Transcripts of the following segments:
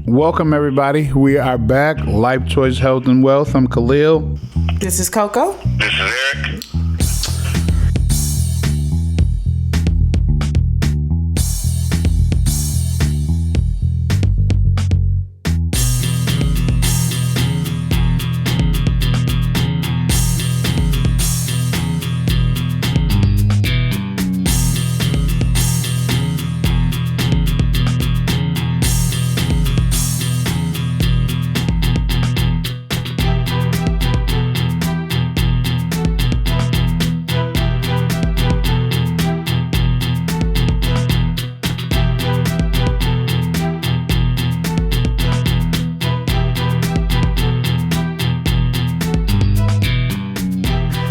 Welcome, everybody. We are back. Life Choice Health and Wealth. I'm Khalil. This is Coco. This is Eric.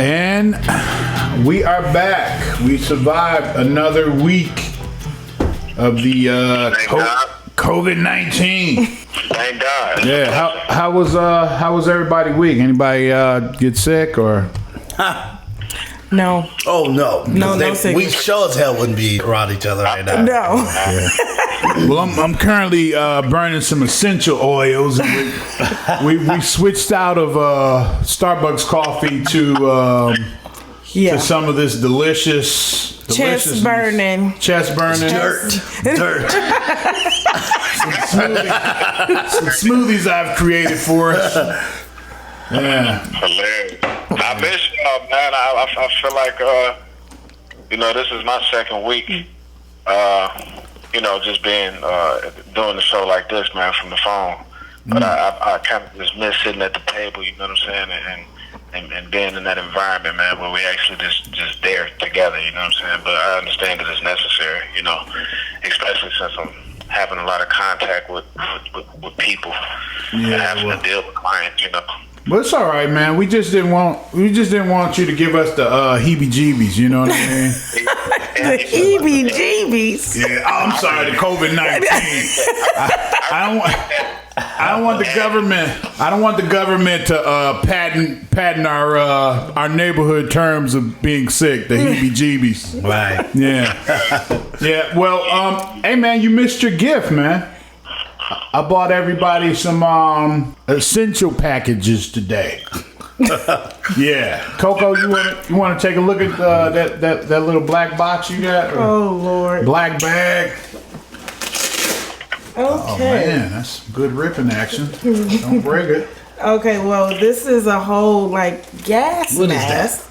And we are back. We survived another week of the COVID-19. Thank God. Yeah. How was everybody week? Anybody get sick or? No. Oh no! No sickness. We sure as hell wouldn't be around each other right now. No. Well, I'm currently burning some essential oils. And we switched out of Starbucks coffee to some of this delicious Chest burning. Dirt. some smoothies I've created for us. Yeah. Hilarious. I miss y'all, man. I feel like, this is my second week, just being, doing the show like this, man, from the phone. But I kind of just miss sitting at the table, you know what I'm saying, and being in that environment, man, where we actually just there together, you know what I'm saying. But I understand that it's necessary, especially since I'm having a lot of contact with people and having to deal with clients, But it's all right, man. We just didn't want you to give us the heebie-jeebies. You know what I mean? The heebie-jeebies. Yeah. Oh, I'm sorry. The COVID-19. I don't want the government. I don't want the government to patent our neighborhood terms of being sick. The heebie-jeebies. Right. Yeah. Yeah. Well, hey, man, you missed your gift, man. I bought everybody some essential packages today. Yeah, Coco, you want to take a look at that little black box you got? Oh Lord. Black bag. Okay. Oh man, that's good ripping action. Don't break it. Okay, well, this is a whole gas What is mask. that?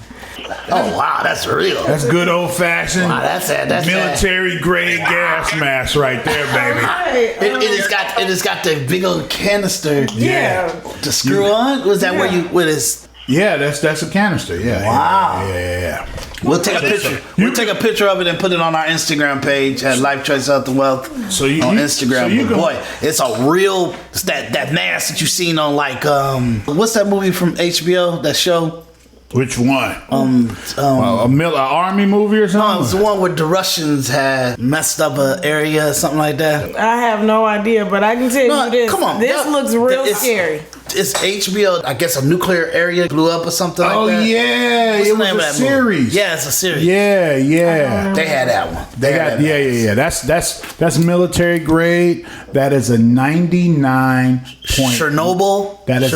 Oh wow, that's real. That's good old fashioned Wow, that's military grade gas mask right there, baby. Right. It has got the big old canister. Yeah. To screw on. Was that where you with his? Yeah, that's a canister. Yeah. Wow. Yeah. We'll take a picture. We'll take a picture of it and put it on our Instagram page at Life Choice Health and Wealth on Instagram. Boy, it's a real that mask that you seen on what's that movie from HBO? That show. Which one? An army movie or something? No, it was the one where the Russians had messed up an area or something like that. I have no idea, but I can tell you this. Come on, this looks real scary. It's HBO. I guess a nuclear area blew up or something like that. Oh yeah, What's it the name was of a that series. Movie? Yeah, it's a series. Yeah. They had that one. That's military grade. That is a 99 point. Chernobyl. That's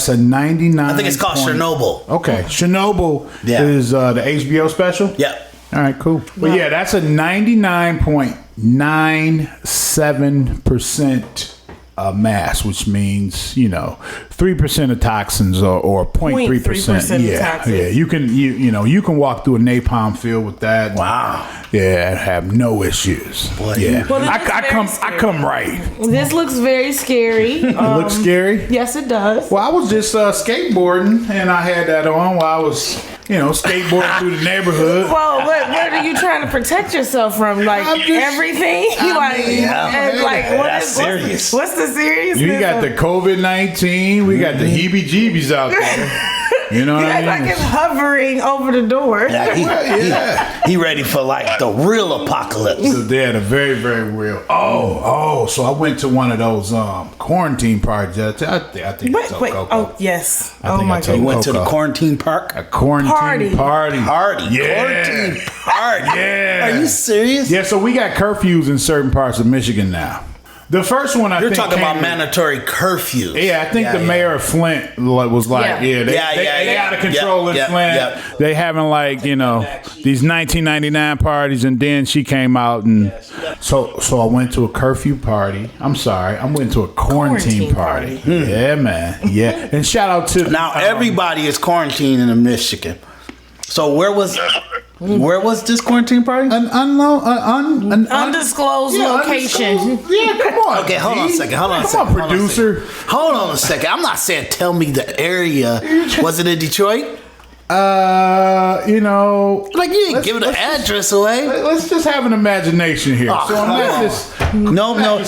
a 99. I think it's called Chernobyl. Okay, Chernobyl is the HBO special. Yeah. All right, cool. But yeah, that's a 99.97% mass, which means 3% of toxins or 0.3%. Yeah. You can walk through a napalm field with that. Wow. Yeah, have no issues. Boy. Yeah. Well, I come right. This looks very scary. It looks scary. Yes, it does. Well, I was just skateboarding and I had that on while I was skateboarding through the neighborhood. Well, what are you trying to protect yourself from? Everything? That's serious. What's the seriousness? You got the COVID-19. We got the heebie-jeebies out there. You know what I mean? Like it's hovering over the door. Yeah, he ready for the real apocalypse. So they're the very, very real. So I went to one of those quarantine parties. I think Wait. Oh yes. Oh my God. You went to the quarantine park? A quarantine party. Yeah. Quarantine party. Yeah. Are you serious? Yeah. So we got curfews in certain parts of Michigan now. The first one, You're talking about mandatory curfews. Yeah, I think the mayor of Flint was like, they out of control in Flint. Yeah. They having like, these 1999 parties, and then she came out, and so I went to a curfew party. I went to a quarantine party. Yeah, man. Yeah, and shout out to everybody is quarantined in Michigan. So where was this quarantine party? An undisclosed location. Yeah, come on. Okay, hold on a second. Come on, producer. Hold on a second. I'm not saying tell me the area. Was it in Detroit? Like you didn't give the address away. Let's just have an imagination here. No.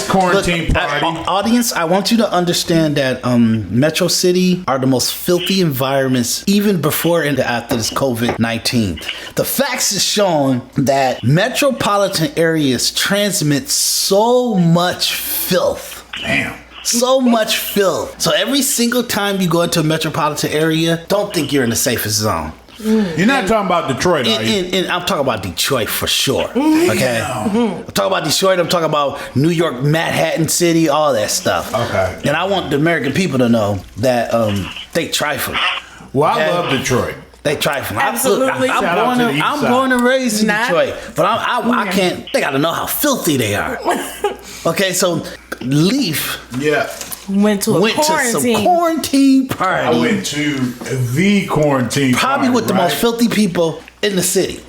Quarantine party. Audience, I want you to understand that Metro City are the most filthy environments even before and after this COVID-19. The facts is showing that metropolitan areas transmit so much filth. Damn. So much filth. So every single time you go into a metropolitan area, don't think you're in the safest zone. You're not talking about Detroit, are you? And I'm talking about Detroit for sure. Okay? I'm talking about Detroit. I'm talking about New York, Manhattan City, all that stuff. Okay. And I want the American people to know that they trifle. Well, okay? I love Detroit. They trifle. Absolutely. I'm born and raised in Detroit, but I can't. They got to know how filthy they are. Okay, so Leaf, went to some quarantine party. I went to the quarantine probably party, with the most filthy people in the city.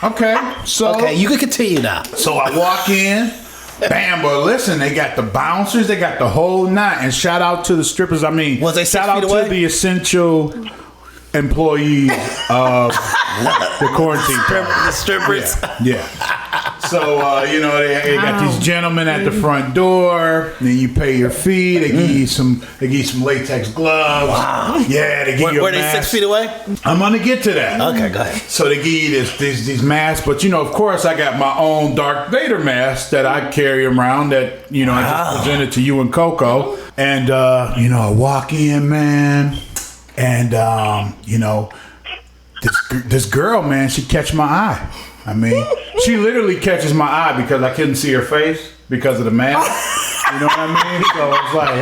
Okay, you can continue now. So I walk in. Bam, but listen, they got the bouncers, they got the whole night, and shout out to the strippers. I mean, was they shout out to the essential employees of the quarantine party. The strippers. Yeah. So they got these gentlemen at the front door. Then you pay your fee. They give you some latex gloves. Wow. Yeah, they give you a mask. Were they 6 feet away? I'm gonna get to that. Okay, go ahead. So they give you these masks, but of course I got my own Darth Vader mask that I carry around that I just presented to you and Coco. And I walk in, man, and this girl, man, she catch my eye. I mean, she literally catches my eye because I couldn't see her face because of the mask. You know what I mean? So I was like,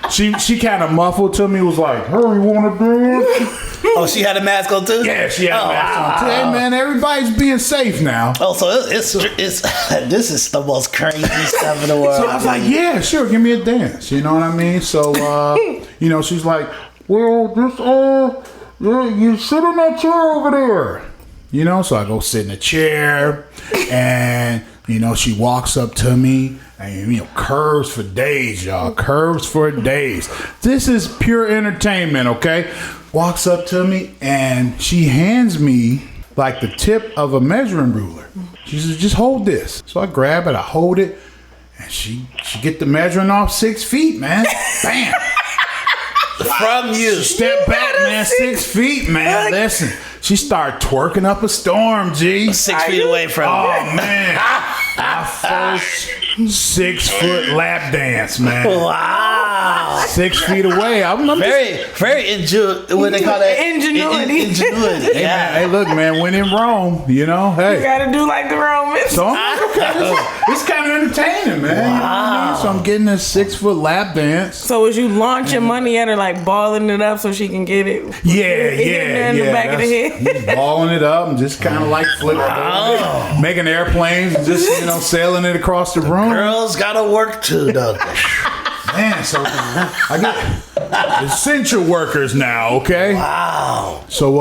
hey, She kind of muffled to me, was like, "Hey, you want to dance?" Oh, she had a mask on too? Yeah, she had a mask on too. Hey, man, everybody's being safe now. Oh, so it's this is the most crazy stuff in the world. So I was like, yeah, sure, give me a dance. You know what I mean? So, she's like, well, you sit in that chair over there. So I go sit in a chair, and she walks up to me, and curves for days, y'all. Curves for days. This is pure entertainment, okay? Walks up to me, and she hands me like the tip of a measuring ruler. She says, just hold this. So I grab it, I hold it, and she get the measuring off 6 feet, man. Bam. From you. Step back, man. 6 feet, man. Listen, she started twerking up a storm, G. 6 feet away from you. Oh, man. My first 6 foot lap dance, man. Wow. 6 feet away. I'm very what they call that? Ingenuity. Hey, man, hey, look, man, when in Rome, hey. You gotta do like the Romans. So it's kind of entertaining, man. Wow. You know what I mean? So I'm getting a 6 foot lap dance. So was you launching money at her, like balling it up so she can get it? Yeah. In the back of the head. Balling it up and just kind of like flipping, making airplanes and just sailing it across the room. Girls gotta work too, though. Man, so I got essential workers now, okay? Wow. So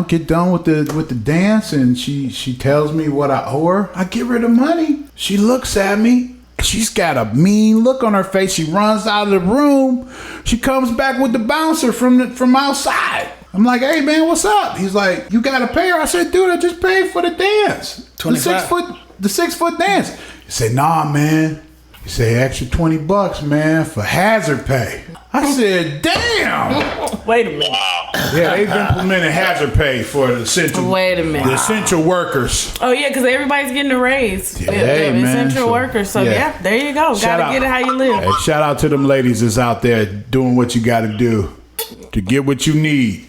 get done with the dance, and she tells me what I owe her. I give her the money. She looks at me. She's got a mean look on her face. She runs out of the room. She comes back with the bouncer from outside. I'm like, hey man, what's up? He's like, you gotta pay her. I said, dude, I just paid for the dance. 25. The 6 foot dance. He said, nah, man. He said, extra $20, man, for hazard pay. I said, damn. Wait a minute. Yeah, they've implemented hazard pay for the essential. Wait a minute. The essential workers. Oh yeah, because everybody's getting a raise. Yeah, the man, essential workers. So yeah, there you go. Gotta get it how you live. Hey, shout out to them ladies that's out there doing what you got to do to get what you need.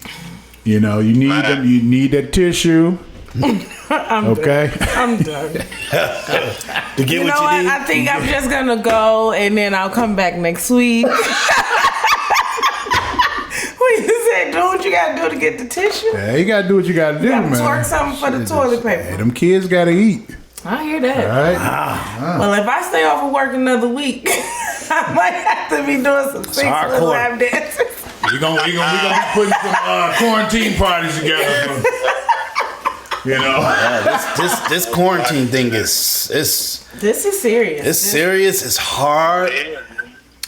You need them. You need that tissue. Okay. I'm done. To get You know what what? you need. I think I'm just gonna go and then I'll come back next week. What you said, do what you gotta do to get the tissue. Yeah, you gotta do what you gotta do, Gotta man. twerk something for the toilet paper. Hey, them kids gotta eat. I hear that. All right. Well, if I stay off of work another week, I might have to be doing some things with hardcore. lap dances. We gonna be putting some quarantine parties together. You know. Yeah, this quarantine thing is This is serious. it's serious. It's hard.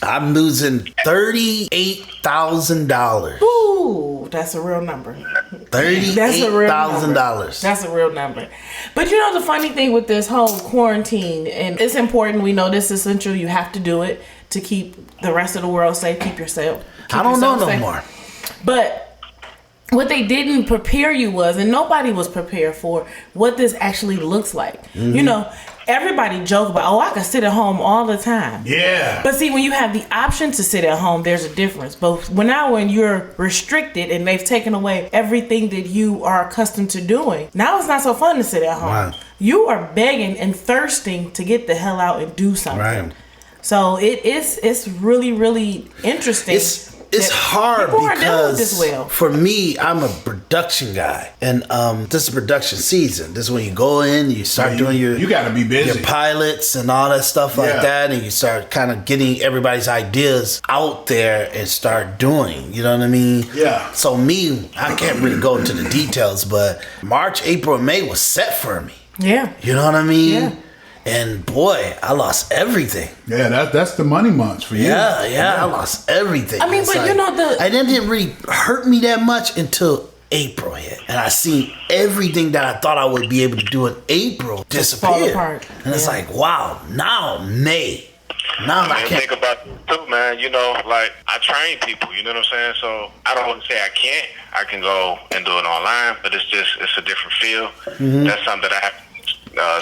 I'm losing $38,000. Ooh, that's a real number. $38,000. That's a real number. But you know the funny thing with this whole quarantine, and it's important. We know this is essential. You have to do it to keep the rest of the world safe. Keep yourself. I don't know no safe. more. But what they didn't prepare you was, and nobody was prepared for, what this actually looks like. Mm-hmm. You know, everybody joke about, oh, I can sit at home all the time. Yeah. But see, when you have the option to sit at home, there's a difference. But when you're restricted and they've taken away everything that you are accustomed to doing, now it's not so fun to sit at home. Right. You are begging and thirsting to get the hell out and do something. Right. So it's really, really interesting. It's hard people aren't dealing with because this well. for me, I'm a production guy, and this is production season. This is when you go in, you start doing your you gotta be busy. your pilots and all that stuff like Yeah. that, and you start kind of getting everybody's ideas out there and start doing. You know what I mean? Yeah. So me, I can't really go into the details, but March, April, and May was set for me. Yeah. You know what I mean? Yeah. And boy, I lost everything. Yeah, that's the money months for you. Yeah, I lost everything. I mean, It's but you know, and it didn't really hurt me that much until April hit, and I seen everything that I thought I would be able to do in April disappear. fall apart. And it's Yeah. like, wow, now May. Now I Man, can't. think about it too, man. You know, like I train people. You know what I'm saying? So I don't want to say I can't. I can go and do it online, but it's a different feel. Mm-hmm. That's something that I have to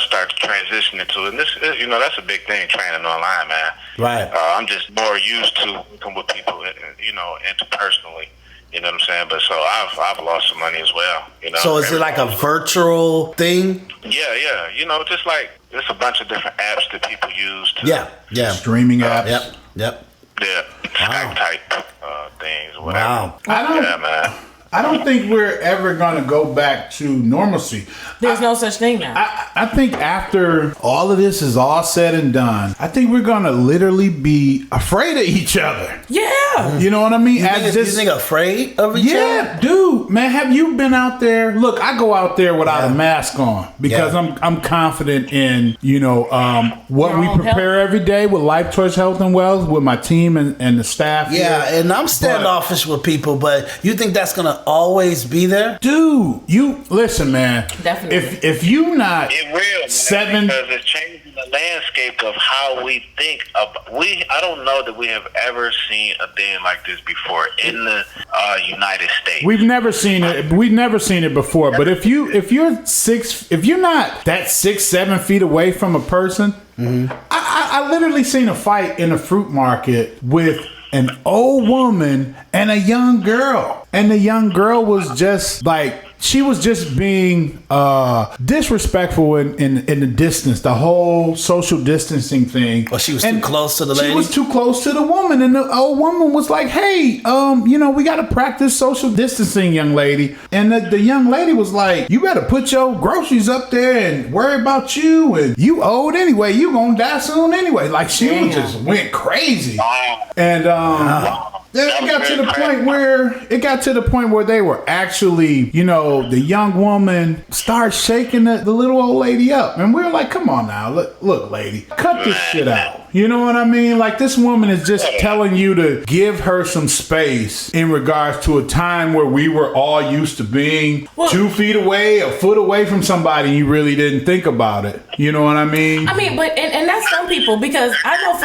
start to transition into, and this is, you know, that's a big thing, training online, man. Right. I'm just more used to working with people, you know, interpersonally. You know what I'm saying? But so I've lost some money as well. You know. So is it like a virtual thing? Yeah. You know, just like there's a bunch of different apps that people use. To, Yeah. Streaming apps. Yep. Yeah. Wow. Skype type things, or whatever. Wow. Yeah, man. I don't think we're ever going to go back to normalcy. There's no such thing now. I think after all of this is all said and done, I think we're going to literally be afraid of each other. Yeah. You know what I mean? You think afraid of each other? Yeah, dude, man, have you been out there? Look, I go out there without a mask on because I'm confident in, you know, what Your we own prepare health. every day with Life Choice Health and Wealth, with my team and the staff. Yeah, here. and I'm standoffish with people, but you think that's gonna always be there? Dude, you listen, man. Definitely. If you not It will, man, seven. because it's changing the landscape of how we think of. I don't know that we have ever seen a thing like this before in the United States. We've never seen it. We've never seen it before. But if you're not that 6-7 feet away from a person, I literally seen a fight in a fruit market with an old woman and a young girl, and the young girl was just like, she was just being disrespectful in the distance, the whole social distancing thing. Well, she was too close to the lady? She was too close to the woman, and the old woman was like, hey, you know, we got to practice social distancing, young lady. And the young lady was like, you better put your groceries up there and worry about you, and you old anyway, you gonna die soon anyway. Like, she just went crazy. And it got to the point where they were actually, you know, the young woman started shaking the little old lady up, and we were like, come on now, look lady, cut this shit out. You know what I mean? Like, this woman is just telling you to give her some space in regards to a time where we were all used to being 2 feet away, a foot away from somebody, and you really didn't think about it. You know what I mean? I mean, but and that's some people, because I know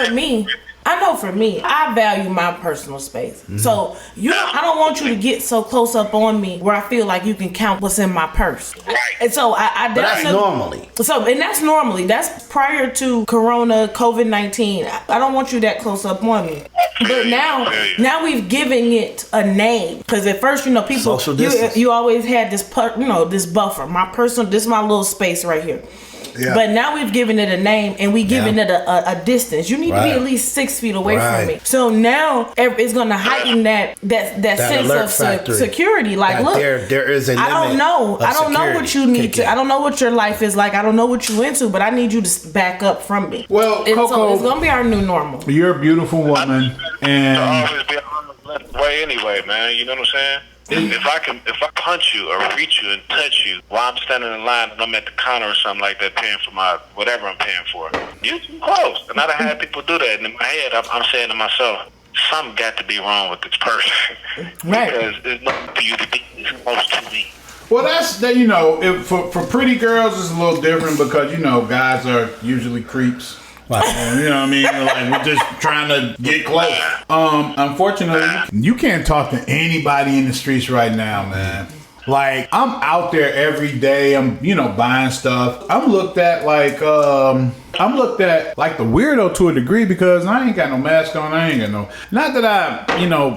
for me, I value my personal space. So I don't want you to get so close up on me where I feel like you can count what's in my purse. And so I But that's normally. That's normally. That's prior to Corona, COVID-19. I don't want you that close up on me. But now we've given it a name. Because at first, you know, people, you always had this, this buffer. This is my little space right here. Yeah. But now we've given it a name and we giving it a distance. You need to be at least 6 feet away from me. So now it's going to heighten that sense of security. Like, look, there is a limit. I don't know what you need to. I don't know what your life is like. I don't know what you into, but I need you to back up from me. Well, Coco, so it's going to be our new normal. You're a beautiful woman, and always be on the left way anyway, man. You know what I'm saying? If I punch you or reach you and touch you while I'm standing in line and I'm at the counter or something like that, paying for my whatever I'm paying for, you're too close. And I've had people do that, and in my head, I'm saying to myself, something got to be wrong with this person, right? Because it's nothing for you to be close to me. Well, that's that. You know, for pretty girls, it's a little different because guys are usually creeps. Right. You know what I mean? Like, we're just trying to get close. Unfortunately, you can't talk to anybody in the streets right now, man. Like, I'm out there every day. I'm, buying stuff. I'm looked at like the weirdo to a degree because I ain't got no mask on. I ain't got no. Not that I,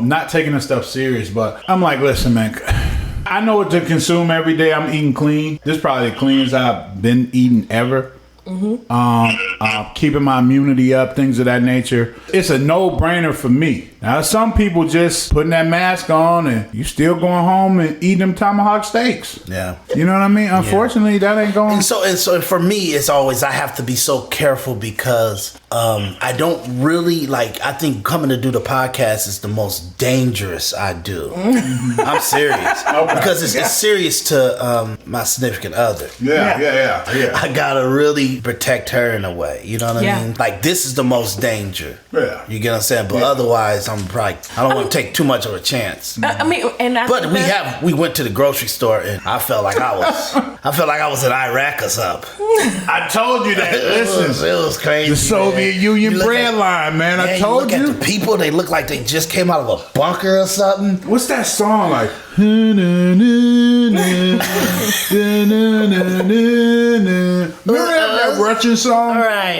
not taking this stuff serious, but I'm like, listen, man. I know what to consume every day. I'm eating clean. This is probably the cleanest I've been eating ever. Mm-hmm. Keeping my immunity up, things of that nature. It's a no-brainer for me. Now, some people just putting that mask on and you still going home and eating them tomahawk steaks. Yeah, you know what I mean. Unfortunately, that ain't going. And so for me, it's always I have to be so careful because I don't really like. I think coming to do the podcast is the most dangerous I do. Mm-hmm. I'm serious because it's serious to my significant other. Yeah. I gotta really protect her in a way. You know what I mean? Like, this is the most danger. Yeah. You get what I'm saying? But otherwise, I don't want to take too much of a chance. We went to the grocery store and I felt like I was in Iraq or something. I told you that. Listen, it was crazy. The Soviet Union bread line, man. I told you. Look at the people, they look like they just came out of a bunker or something. What's that song like? Remember that Russian song? Right.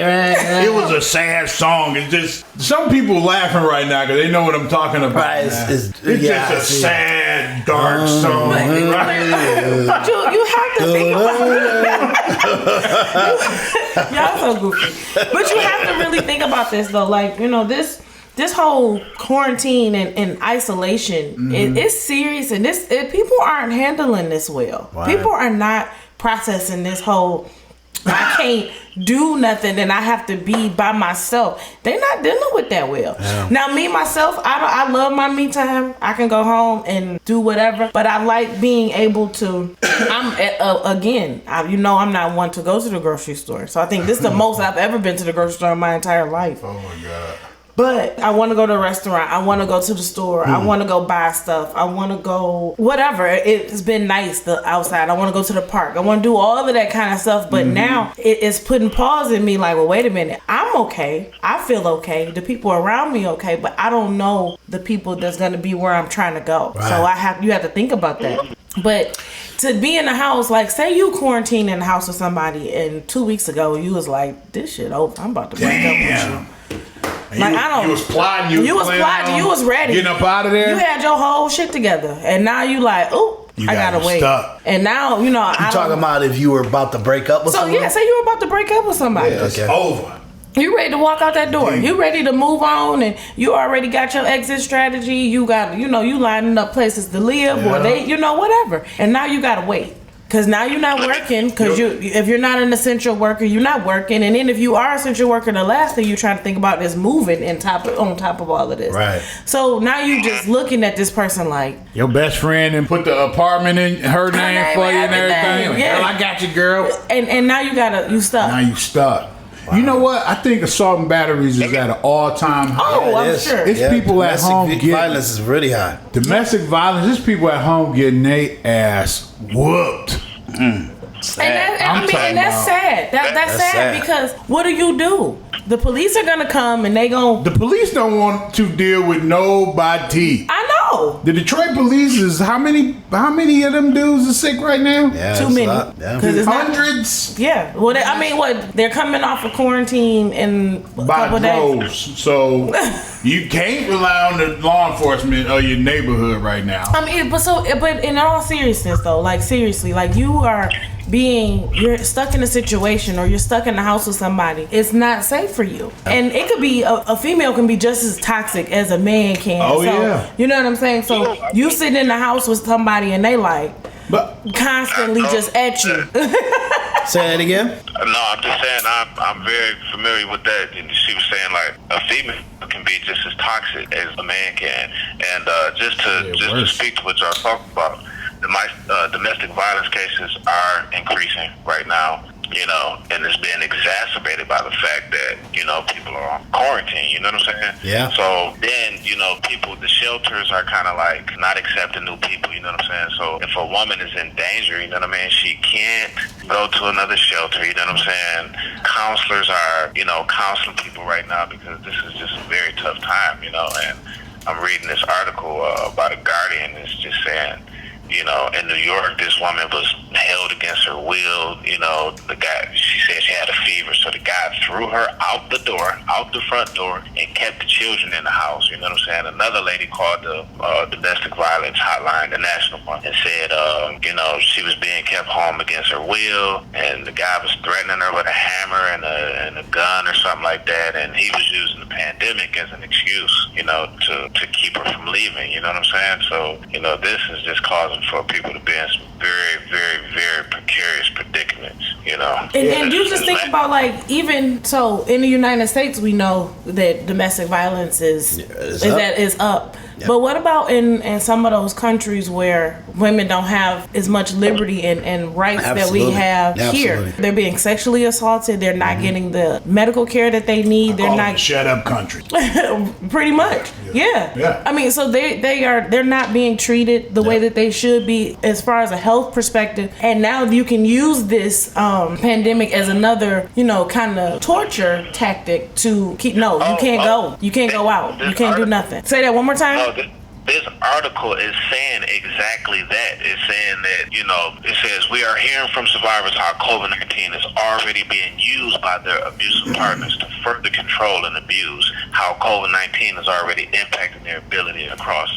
It was a sad song. It's just some people laughing right now because they know what I'm talking about. Right. It's just a sad, dark song. But you have to think about y'all so goofy. But you have to really think about this though. Like, this whole quarantine and isolation it's serious, and people aren't handling this well. Right. People are not processing this whole I can't do nothing and I have to be by myself. They're not dealing with that well. Yeah. Now, me, myself, I love my me time. I can go home and do whatever, but I like being able to, I'm not one to go to the grocery store. So I think this is the most I've ever been to the grocery store in my entire life. Oh my God. But I want to go to a restaurant. I want to go to the store. I want to go buy stuff. I want to go whatever. It's been nice outside. I want to go to the park. I want to do all of that kind of stuff. But now it's putting pause in me like, well, wait a minute. I'm okay. I feel okay. The people around me okay. But I don't know the people that's going to be where I'm trying to go. Right. So you have to think about that. But to be in the house, like say you quarantine in the house with somebody and 2 weeks ago you was like, this shit over. I'm about to break up with you. You was plotting. You was ready. Getting up out of there. You had your whole shit together, and now you like, I gotta wait. Stuck. And now you talking about if you were about to break up with somebody. So say you were about to break up with somebody. Yeah, it's over. You ready to walk out that door. You ready to move on, and you already got your exit strategy. You got, you lining up places to live, or whatever. And now you gotta wait. Because now you're not working, because if you're not an essential worker, you're not working. And then if you are an essential worker, the last thing you're trying to think about is moving on top of all of this. Right. So now you just looking at this person like... Your best friend and put the apartment in her name for you and everything. Like, girl, I got you, girl. And now you stuck. Now you stuck. Wow. You know what? I think assault and batteries is at an all-time high. Oh, I'm sure. It's people at home getting... Domestic violence is really high. Domestic violence, it's people at home getting their ass whooped. And that's sad. That's sad because what do? The police are gonna come and the police don't want to deal with nobody. I No. The Detroit police is how many of them dudes are sick right now? Yeah, Too many. Yeah. 'Cause it's not- Hundreds Yeah. Well, they're coming off of quarantine in a by couple days. droves. So you can't rely on the law enforcement of your neighborhood right now. I mean, but in all seriousness though, like seriously, like you're stuck in a situation or you're stuck in the house with somebody. It's not safe for you. And it could be, a female can be just as toxic as a man can. Oh, so, yeah. You know what I'm saying? So you sitting in the house with somebody and they like constantly just at you. Say it again. No, I'm just saying I'm very familiar with that. And she was saying like a female can be just as toxic as a man can. And just to speak to what y'all talking about, domestic violence cases are increasing right now, and it's being exacerbated by the fact that, people are on quarantine, you know what I'm saying? Yeah. So then, the shelters are kind of like not accepting new people, you know what I'm saying? So if a woman is in danger, you know what I mean, she can't go to another shelter, you know what I'm saying? Counselors are, counseling people right now because this is just a very tough time, and I'm reading this article about a Guardian that's just saying, in New York, this woman was held against her will. The guy, she said she had a fever, so the guy threw her out the front door, and kept the children in the house. You know what I'm saying? Another lady called the domestic violence hotline, the national one, and said, she was being kept home against her will, and the guy was threatening her with a hammer and a gun or something like that, and he was using the pandemic as an excuse, to keep her from leaving. You know what I'm saying? So, this is just causing for people to be in some very, very, very precarious predicaments, And you just think about, like, even so in the United States, we know that domestic violence is up. Yep. But what about in some of those countries where women don't have as much liberty and rights that we have here? They're being sexually assaulted. They're not getting the medical care that they need. They're not shut up country. Pretty much. Yeah. I mean, so they're not being treated the way that they should be as far as a health perspective. And now you can use this pandemic as another, kind of torture tactic to keep. No, you can't go. You can't go out. You can't do nothing. Say that one more time. This article is saying exactly that. It's saying that, it says, we are hearing from survivors how COVID-19 is already being used by their abusive partners to further control and abuse, how COVID-19 is already impacting their ability across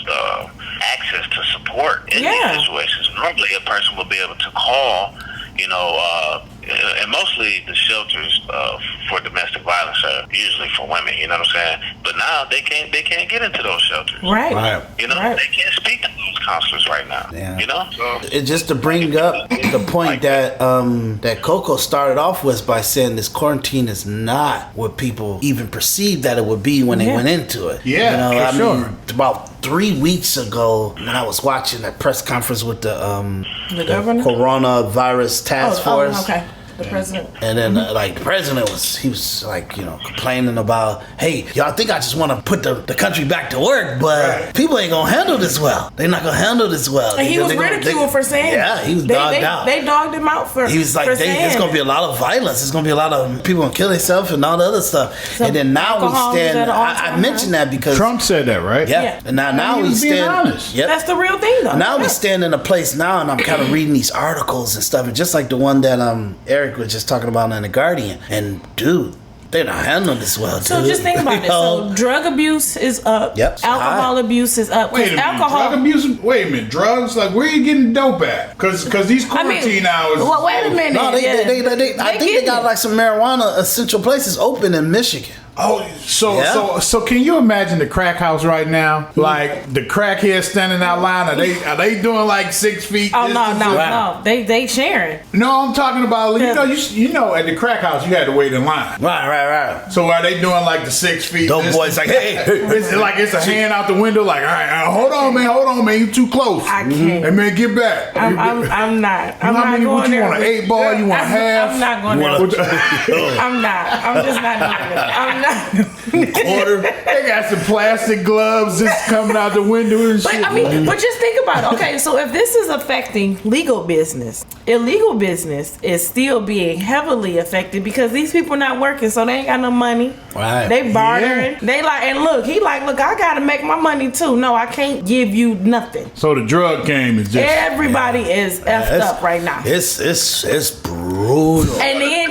access to support in these situations. Normally, a person will be able to call, and mostly the shelters for domestic violence are usually for women, you know what I'm saying? But now they can't get into those shelters. Right. They can't speak to those counselors right now. Yeah. So it's just to bring up the point that Coco started off with by saying this quarantine is not what people even perceived that it would be when they went into it. Yeah, I mean, about 3 weeks ago when I was watching that press conference with the governor? coronavirus task force. Okay. The president. And then, the president was complaining about, hey, y'all think I just want to put the country back to work, but people ain't going to handle this well. They're not going to handle this well. And he was ridiculed for saying Yeah, he was dogged out. They dogged him out for He was like, there's going to be a lot of violence. There's going to be a lot of people going to kill themselves and all the other stuff. So and then now we stand, I mentioned that because Trump said that, right? Yeah. And now we stand. Yep. That's the real thing, though. Now we stand in a place now, and I'm kind of reading these articles and stuff, and just like the one that Eric was just talking about in the Guardian, and dude, they're not handling this well. So just think about it. So drug abuse is up. Yep. Alcohol abuse is up. Wait a minute. Drug abuse? Wait a minute. Drugs? Like, where are you getting dope at? Because these quarantine hours. Well, wait a minute. No, I think they got like some marijuana essential places open in Michigan. Oh, so can you imagine the crack house right now? Like the crackheads standing out line. Are they doing like 6 feet? Oh no. They sharing. No, I'm talking about you know at the crack house you had to wait in line. Right. So are they doing like the 6 feet? Those boys like, hey. It's like it's a hand out the window. Like, all right, hold on, man, you too close. I can't. Hey man, get back. I'm not. I'm not going what you there. want, an 8 ball? You want half? I'm not going there. I'm not. I'm just not doing it. I'm not. Quarter. They got some plastic gloves just coming out the window and shit. But just think about it. Okay, so if this is affecting legal business, illegal business is still being heavily affected because these people not working, so they ain't got no money. Right. They bartering. They like, and look, I gotta make my money too. No, I can't give you nothing. So the drug game is just everybody is effed up right now. It's brutal. And then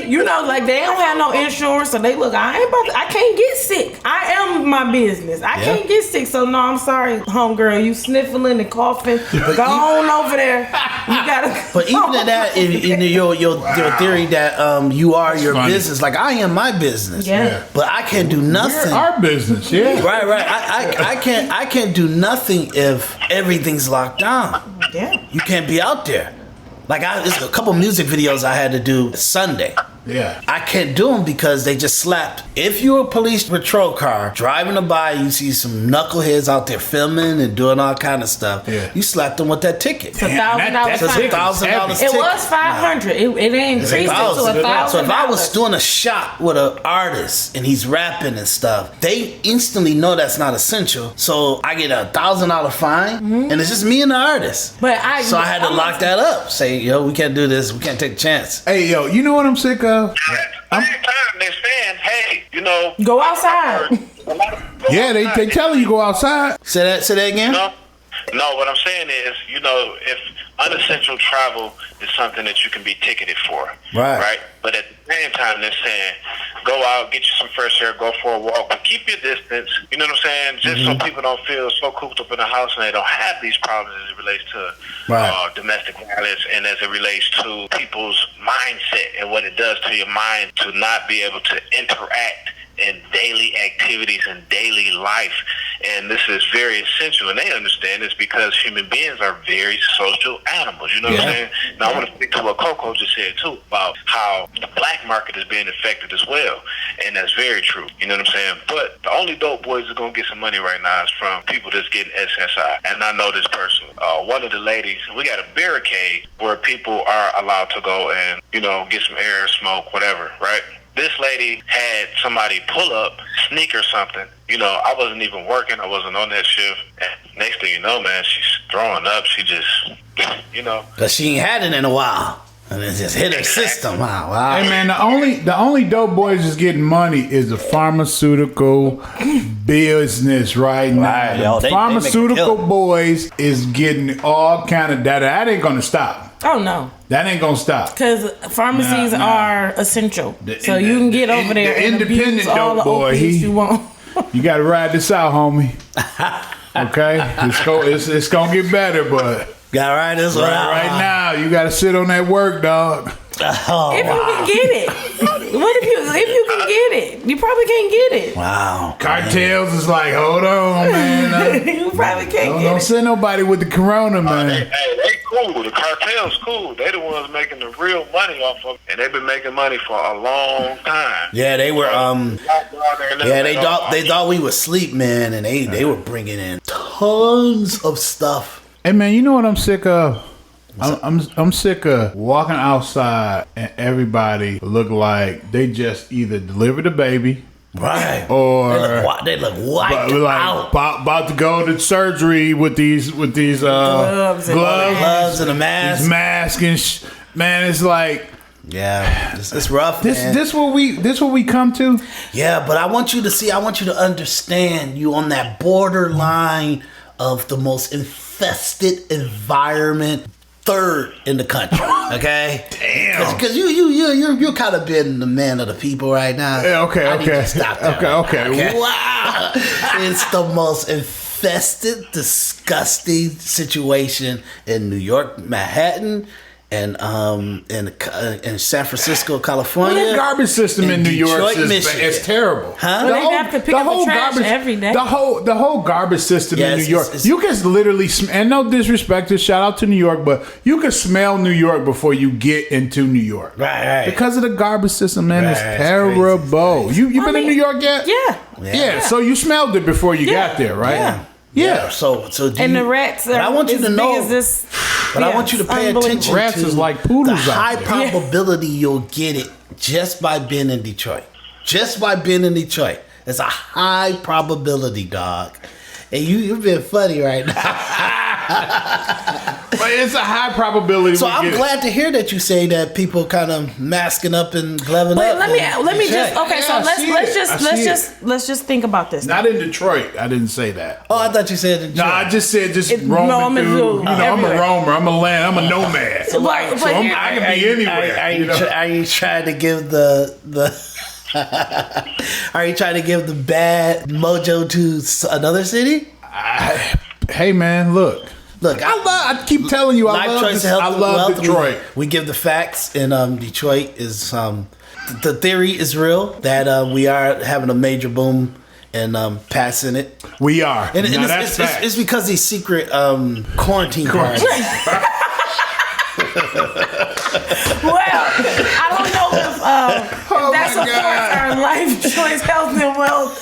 like they don't have no insurance, so they look. I can't get sick. I am my business. I can't get sick. So no, I'm sorry, homegirl. You sniffling and coughing. Go on over there. You gotta. But even at that, in your theory that you are your business, like I am my business. Yeah. But I can't do nothing. We're our business. Yeah. Right. I can't do nothing if everything's locked down. Yeah. You can't be out there. Like there's a couple music videos I had to do Sunday. Yeah. I can't do them because they just slapped. If you're a police patrol car driving by, you see some knuckleheads out there filming and doing all kind of stuff. Yeah. You slapped them with that ticket. It's $1,000 $1,000 ticket. It was $500. It increased it to $1,000. So if I was doing a shot with an artist and he's rapping and stuff, they instantly know that's not essential. So I get $1,000 fine, and it's just me and the artist. But I had to lock that up. Say, yo, we can't do this. We can't take a chance. Hey, yo, you know what I'm sick of? At the same time, they're saying, hey, go outside. Yeah, they telling you go outside. Say that again. No, what I'm saying is, if unessential travel is something that you can be ticketed for, right? But at the same time, they're saying, go out, get you some fresh air, go for a walk, but keep your distance. You know what I'm saying? Just so people don't feel so cooped up in the house and they don't have these problems as it relates to domestic violence and as it relates to people's mindset and what it does to your mind to not be able to interact in daily activities and daily life. And this is very essential, and they understand this because human beings are very social animals. You know what I'm saying? Now, I want to speak to what Coco just said, too, about how the black market is being affected as well, and that's very true. You know what I'm saying? But the only dope boys that are going to get some money right now is from people that's getting SSI, and I know this person. One of the ladies, we got a barricade where people are allowed to go and, get some air, smoke, whatever, right? This lady had somebody pull up, sneak or something. I wasn't even working. I wasn't on that shift. And next thing you know, man, she's throwing up. She just, Because she ain't had it in a while. And it just hit her system. Wow. Hey, man, the only dope boys is getting money is the pharmaceutical business right now. The pharmaceutical boys is getting all kind of data. That ain't going to stop. Oh, no. That ain't going to stop. Because pharmacies are essential. So you can get over there and abuse all the opiates you want. You got to ride this out, homie. Okay? It's going to get better, but... Got to ride this one out. Right now, you got to sit on that work, dog. Oh, if you can get it. What if you can get it? You probably can't get it. Wow. Cartels is like, hold on, man. You probably can't get it. Don't send nobody with the corona, man. They cool. The cartel's cool. They the ones making the real money off of it. And they've been making money for a long time. Yeah, they were, they thought we would sleep, man. And they were bringing in tons of stuff. Hey, man, you know what I'm sick of? I'm sick of walking outside and everybody look like they just either delivered a baby, right, or they look wiped out, about to go to surgery with these gloves and a mask, these masks and man, it's like. Yeah, it's rough. This what we come to. Yeah, but I want you to understand you on that borderline of the most infested environment, third in the country. Okay, damn. Because you're kind of been the man of the people right now. Yeah, okay. Stop that. Okay. Wow, it's the most infested, disgusting situation in New York, Manhattan. And in San Francisco, California, the garbage system in New York is terrible. Well, they have to pick up the trash every day. The whole garbage system in New York. You can literally, and no disrespect to shout out to New York, but you can smell New York before you get into New York. Right. Because of the garbage system, man, it's terrible. You been in New York yet? Yeah. So you smelled it before you got there, right? Yeah. So and the rats are. I want you to know. But I want you to pay attention rats to is like poodles the high probability you'll get it just by being in Detroit. Just by being in Detroit. It's a high probability, dog. And you've been funny right now. it's a high probability. So I'm glad to hear that you say that people kind of masking up and gloving up. Let me just okay. Yeah, So let's just think about this. Not in Detroit. I didn't say that. Oh, I thought you said Detroit. No, I just said roaming through. I'm a roamer. I'm a land. I'm a nomad. So I can be anywhere. Are you trying to give the Are you trying to give the bad mojo to another city? Hey man, look. I keep telling you, I love Detroit. We give the facts, and Detroit is the theory is real that we are having a major boom and passing it. We are, and it's because these secret quarantine parties. Well, I don't know if that supports our Life Choice Health and Wealth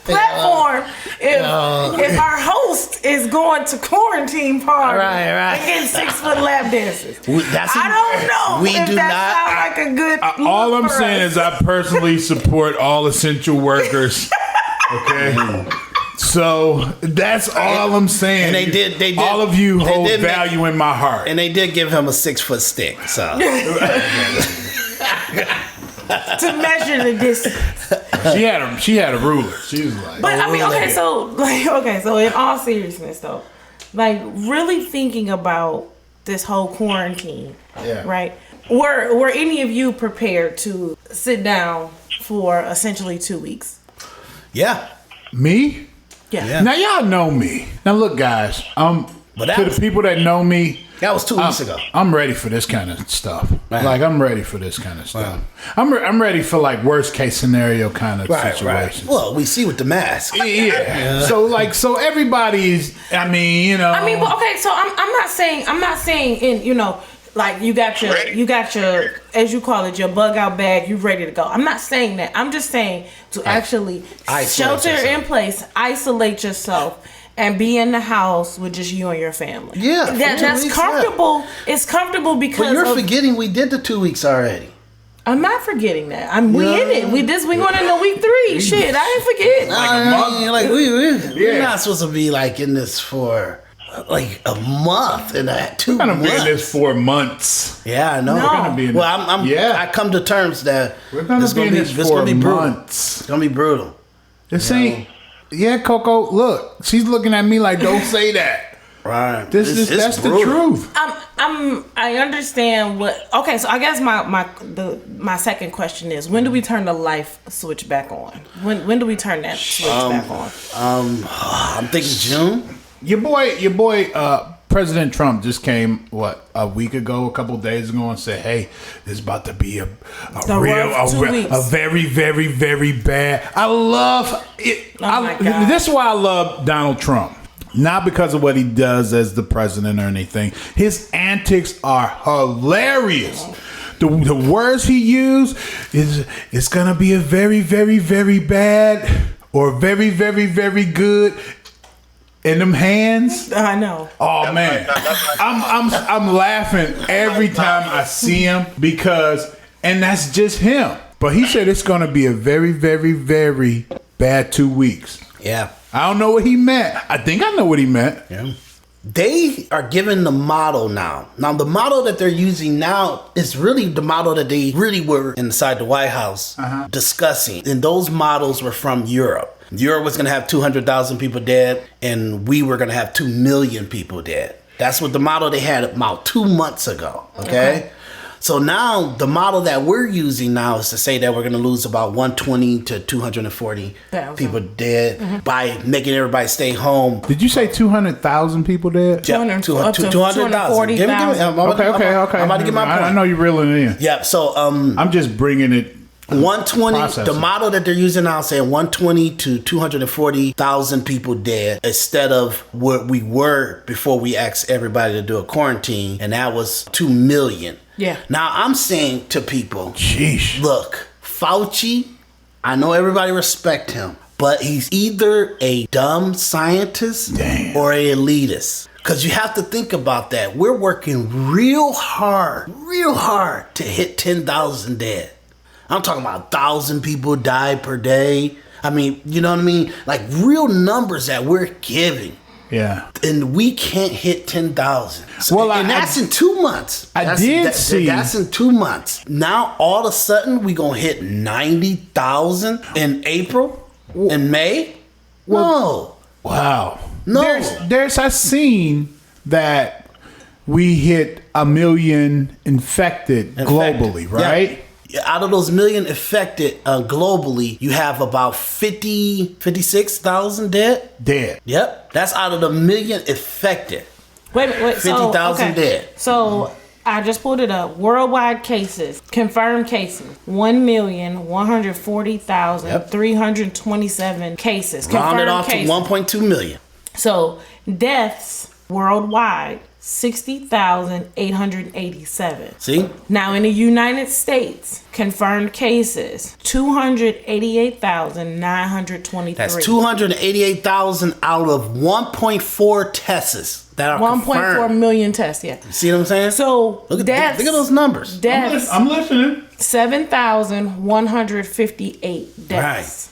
platform. If our host is going to quarantine party and getting 6 foot lap dances, I don't know if that sounds like a good. All I'm saying is I personally support all essential workers. Okay. So that's all I'm saying. And they did. All of you hold value in my heart. And they did give him a 6 foot stick. So to measure the distance. She had a ruler. She was like. But I mean, so in all seriousness though, like really thinking about this whole quarantine, right? Were any of you prepared to sit down for essentially 2 weeks? Yeah. Me? Yeah. Now y'all know me. Now look, guys. To the people that know me, that was 2 weeks ago. I'm ready for this kind of stuff. Right. Like I'm ready for this kind of stuff. Right. I'm ready for like worst case scenario kind of situations. Well, we see with the mask. Yeah. So everybody's. I mean, well, okay. So I'm not saying in like you got your as you call it, your bug out bag, you ready to go. I'm not saying that. I'm just saying to actually shelter in place, isolate yourself, and be in the house with just you and your family. Yeah, that's comfortable. Yeah. It's comfortable because. But you're forgetting we did the 2 weeks already. I'm not forgetting that. We in it. We going into week 3. Shit, I ain't forgetting. We're not supposed to be like in this for. Like a month and 2 months. We're gonna be in this for months. Yeah, I know. No. We're gonna be in well, I come to terms that we're gonna be in this for months. It's gonna be brutal. This ain't. Yeah, Coco. Look, she's looking at me like, "Don't say that." Right. That's the truth. I understand what. Okay, so I guess my second question is, when do we turn the life switch back on? When do we turn that switch back on? I'm thinking June. Your boy, President Trump just came a week ago, a couple days ago, and said, "Hey, there's about to be a very, very, very bad." I love it. This is why I love Donald Trump. Not because of what he does as the president or anything. His antics are hilarious. The words he used is it's gonna be a very, very, very bad or very, very, very good. In them hands, I know. Oh man, I'm laughing every time I see him and that's just him. But he said it's going to be a very, very, very bad 2 weeks. Yeah, I don't know what he meant. I think I know what he meant. Yeah, they are given the model now. Now the model that they're using now is really the model that they really were inside the White House discussing, and those models were from Europe. Europe was going to have 200,000 people dead, and we were going to have 2 million people dead. That's what the model they had about 2 months ago. Okay? So now the model that we're using now is to say that we're going to lose about 120 to 240 people dead by making everybody stay home. Did you say 200,000 people dead? Yeah, 200,000. Okay. I'm about to get my point. I know you're reeling it in. Yeah, so I'm just bringing it. 120. The model that they're using now is saying 120 to 240,000 people dead instead of what we were before we asked everybody to do a quarantine, and that was 2 million. Yeah. Now I'm saying to people, sheesh. Look, Fauci, I know everybody respect him, but he's either a dumb scientist or a elitist. Because you have to think about that. We're working real hard to hit 10,000 dead. I'm talking about 1,000 people die per day. I mean, you know what I mean? Like real numbers that we're giving. Yeah. And we can't hit 10,000. So, Well, and that's in 2 months. I see. That's in 2 months. Now, all of a sudden, we going to hit 90,000 in April, in May? No. Wow. No. I seen that we hit 1 million infected globally, right? Yeah. Out of those million affected globally, you have about 56,000 dead. Yep. That's out of the million affected. Wait. 50,000 dead. So I just pulled it up. Worldwide cases, confirmed cases, 1,140,327 cases. Rounded Confirmed off cases. to 1.2 million. So deaths worldwide, 60,887. See? Now in the United States, confirmed cases, 288,923. That's 288,000 out of 1.4 tests that are 1.4 confirmed. million tests, yeah. See what I'm saying? So look deaths, at those numbers. Deaths, I'm listening. 7,158 deaths.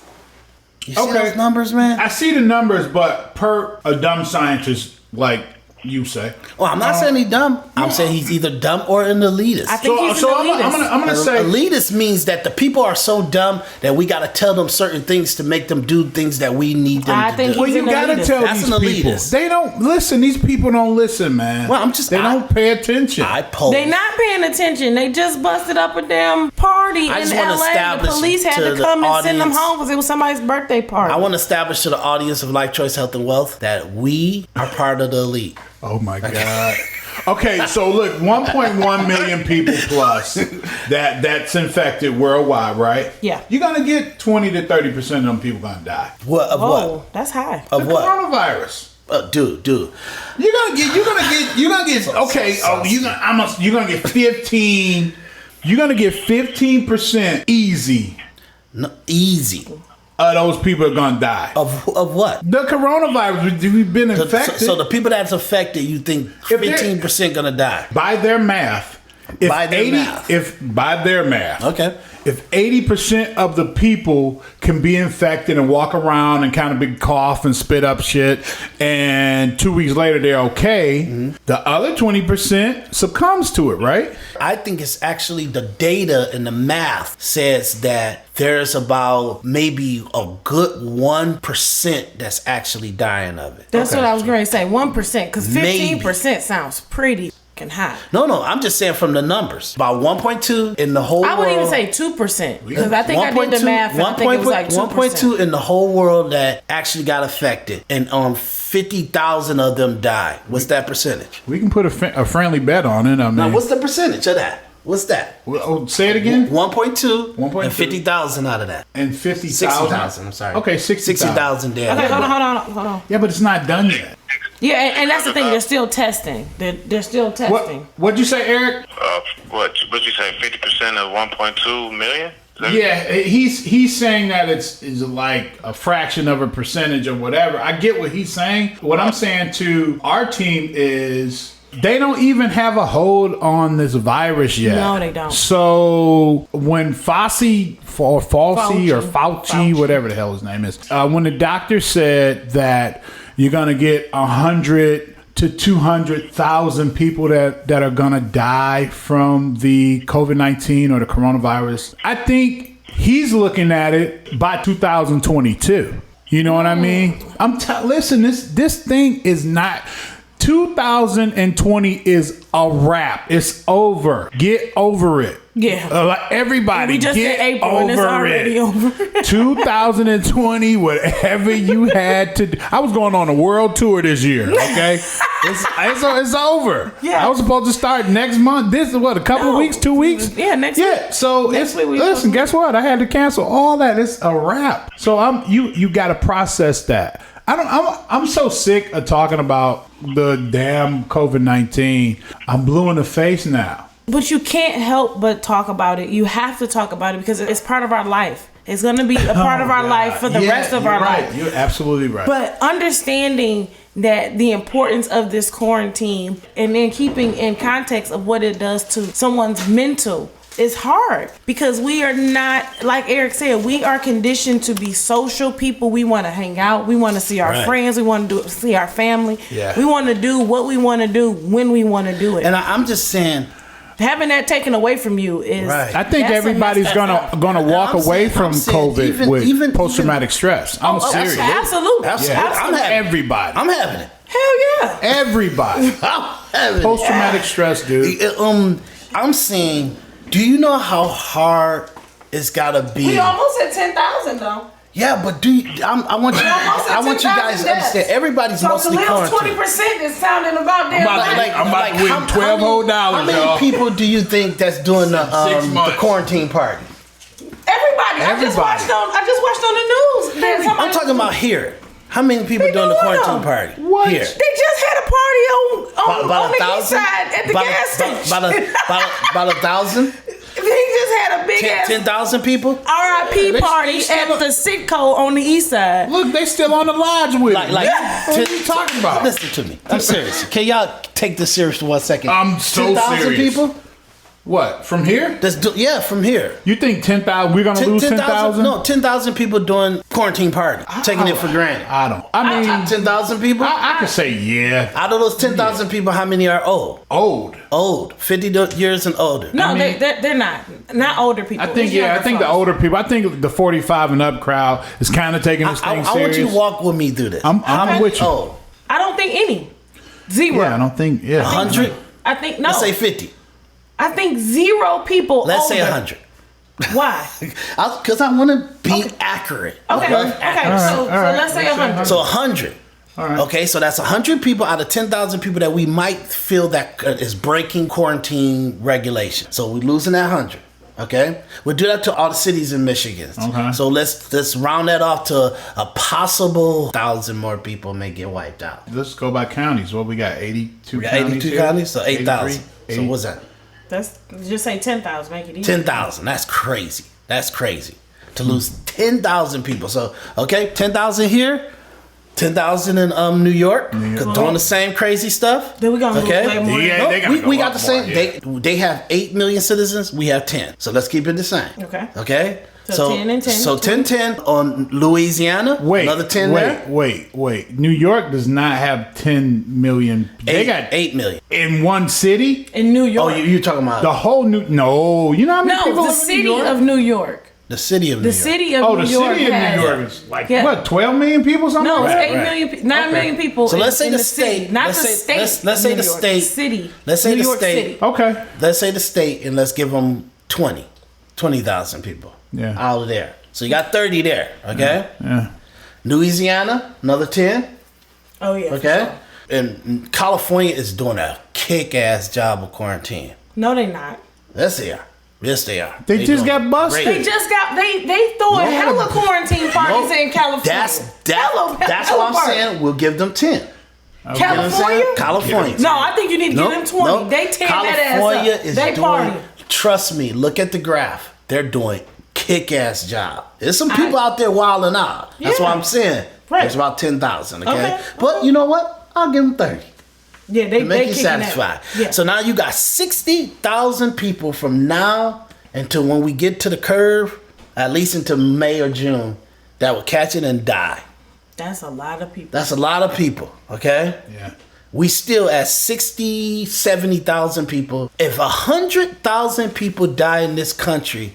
You see those numbers, man? I see the numbers, but per a dumb scientist like you say. Well, I'm not saying he's dumb. I'm saying he's either dumb or an elitist. I think he's an elitist. I'm gonna say elitist means that the people are so dumb that we got to tell them certain things to make them do things that we need them to do. Well, you gotta tell That's these an people. elitist. They don't listen. These people don't listen, man. Well, they don't pay attention. They not paying attention. They just busted up a damn party in LA. The police had to come and send them home because it was somebody's birthday party. I want to establish to the audience of Life Choice Health and Wealth that we are part of the elite. Oh my God. Okay, so look, 1.1 million people plus that's infected worldwide, right? Yeah. You're gonna get 20 to 30% of them people gonna die. What of what? That's high. Of the what? Coronavirus. Dude. You're gonna get. Okay. You're gonna get 15. You're gonna get 15% easy. No, easy. Those people are gonna die. Of what? The coronavirus. We've been infected. So the people that's affected, you think 15% gonna die? By their math. By their math. Okay. If 80% of the people can be infected and walk around and kind of big cough and spit up shit, and 2 weeks later they're okay, the other 20% succumbs to it, right? I think it's actually the data and the math says that there's about maybe a good 1% that's actually dying of it. That's what I was going to say, 1%, because 15% sounds pretty high. No, I'm just saying from the numbers. About 1.2 in the whole world. I wouldn't even say 2%, because I think I did the math and I think it was like 2%. 1.2 in the whole world that actually got affected, and 50,000 of them died. What's that percentage? We can put a friendly bet on it. I mean, now, what's the percentage of that? What's that? Well, say it again. 1.2 and 50,000 out of that. And 50,000? 60,000, I'm sorry. Okay, 60,000 dead. Okay, hold on. Yeah, but it's not done yet. Yeah, and that's the thing. They're still testing. They're still testing. What'd you say, Eric? What'd you say? 50% of 1.2 million? Yeah, he's saying that it's like a fraction of a percentage or whatever. I get what he's saying. What I'm saying to our team is they don't even have a hold on this virus yet. No, they don't. So when Fauci, whatever the hell his name is, when the doctor said that you're gonna get 100 to 200,000 people that are gonna die from the COVID-19 or the coronavirus, I think he's looking at it by 2022. You know what I mean? Listen, this thing is not. 2020 is a wrap. It's over. Get over it. Yeah. Everybody, we just get in April over and it's already over. 2020, whatever you had to do. I was going on a world tour this year, okay? It's over. Yeah. I was supposed to start next month. This is what, a couple of weeks, 2 weeks? Yeah, next week. Yeah, so listen, guess what? I had to cancel all that. It's a wrap. So you got to process that. I'm so sick of talking about the damn COVID-19. I'm blue in the face now. But you can't help but talk about it. You have to talk about it because it's part of our life. It's going to be a part of our life for the rest of our life. You're absolutely right. But understanding that the importance of this quarantine and then keeping in context of what it does to someone's mental it's hard because we are not, like Eric said, we are conditioned to be social people. We want to hang out. We want to see our friends. We want to see our family. Yeah. We want to do what we want to do when we want to do it. And I'm just saying, having that taken away from you is. Right. I think everybody's gonna walk away from COVID with post-traumatic stress. I'm serious. Absolutely. I'm having Everybody. I'm having it. Hell yeah. Everybody. I'm having it. Post-traumatic stress, dude. I'm saying, do you know how hard it's gotta be? We almost at 10,000 though. Yeah, but I want you guys to understand. Everybody's mostly quarantined. 20% is sounding about damn I'm about to win $12 whole dollars, How many people do you think that's doing the quarantine party? Everybody. I just watched on the news. I'm talking about here. How many people doing the quarantine party? What? Here. They just had a party on the east side at the gas station. About 1,000? He just had a big 10,000 people? RIP party at the Sitco on the east side. Look, they still on the lodge with it. Like, what are you talking about? Listen to me. I'm serious. Can y'all take this serious for 1 second? I'm so 10,000 serious. people? What? From here? From here. You think 10,000? We're gonna lose 10,000? No, 10,000 people doing quarantine party, taking it for granted. I mean, 10,000 people. I could say yeah. Out of those 10,000 people, how many are old? Old, 50 years and older. No, they're not older people. I think the older people. I think the 45 and up crowd is kind of taking this thing serious. I want you to walk with me through this. I'm with you. Old? I don't think any. Zero. Yeah, I don't think. Yeah, 100. I think no. Let's say 50. I think 0 people. Let's older. say 100. Why? Because I want to be accurate. Okay. So let's say 100. So 100. All right. Okay, so that's 100 people out of 10,000 people that we might feel that is breaking quarantine regulation. So we're losing that 100. Okay, we'll do that to all the cities in Michigan. Okay. So let's round that off to a possible 1,000 more people may get wiped out. Let's go by counties. What we got? 82 We got counties. 82 here? counties, so 8,000. So what's that? That's just say 10,000. Make it easy. 10,000. That's crazy. That's crazy to lose 10,000 people. So okay, 10,000 here. 10,000 in New York, doing the same crazy stuff. Then we gonna lose way more. Yeah, we got the same. They have 8 million citizens. We have 10. So let's keep it the same. Okay. So 10 and 10. So 10 on Louisiana. Wait, another 10 there. Wait. New York does not have 10 million. They got 8 million in one city. In New York. Oh, you're talking about the whole New? No, you know how many people the live city in New York? of New York. the city of New York. The city of Oh, New the York. city of New York is like what? 12 million people? Something? No, like it's that? 8 million, 9 million people. So let's say in the city, state. not let's the say, state. Let's say of the New York, state. city. Let's say New the York state. City. Okay. Let's say the state, and let's give them 20,000 people. Yeah. Out of there. So you got 30 there. Okay. Yeah. Louisiana, another 10. Oh yeah. Okay. And California is doing a kick-ass job of quarantine. No, they not. Yes, they are. Yes, they are. They just doing got busted. They just got they throwing hella quarantine parties in California. That's what I'm saying. We'll give them 10. California? California. No, I think you need to give them 20. Nope. They tear California that ass up. is They doing. party. Trust me. Look at the graph. They're doing kick-ass job. There's some people out there wilding out. That's Yeah. what I'm saying. Right. There's about 10,000. Okay? Okay. But you know what? I'll give them 30. Yeah, To make you kicking satisfied. that. Yeah. So now you got 60,000 people from now until when we get to the curve, at least until May or June, that will catch it and die. That's a lot of people. That's a lot of people, okay? Yeah. We still at 60, 70,000 people. If 100,000 people die in this country,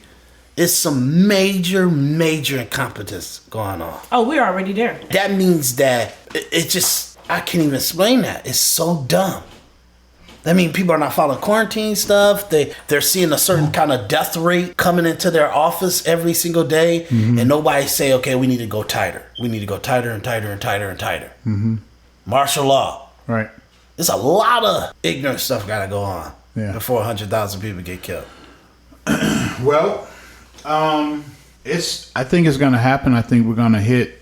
it's some major incompetence going on. Oh, we're already there. That means that it just, I can't even explain that. It's so dumb. I mean, people are not following quarantine stuff. They're seeing a certain kind of death rate coming into their office every single day. Mm-hmm. And nobody say, okay, we need to go tighter. We need to go tighter and tighter and tighter and tighter. Mm-hmm. Martial law. Right. There's a lot of ignorant stuff got to go on before 100,000 people get killed. Well, I think it's going to happen. I think we're going to hit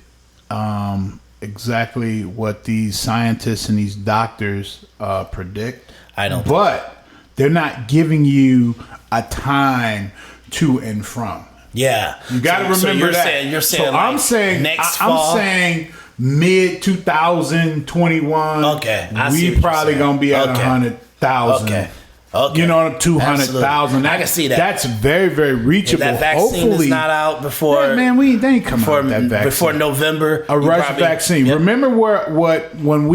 exactly what these scientists and these doctors predict. I don't. But they're not giving you a time to and from. Yeah, you got to remember so you're that. You're saying. So like I'm saying next I'm fall. saying mid 2021. Okay, we probably gonna be at 100,000. Okay. You know, 200,000. I can see that. That's very, very reachable. If that vaccine Hopefully, is not out before. yeah, man, they ain't coming out with that vaccine before November. A rush vaccine. Yep. Remember when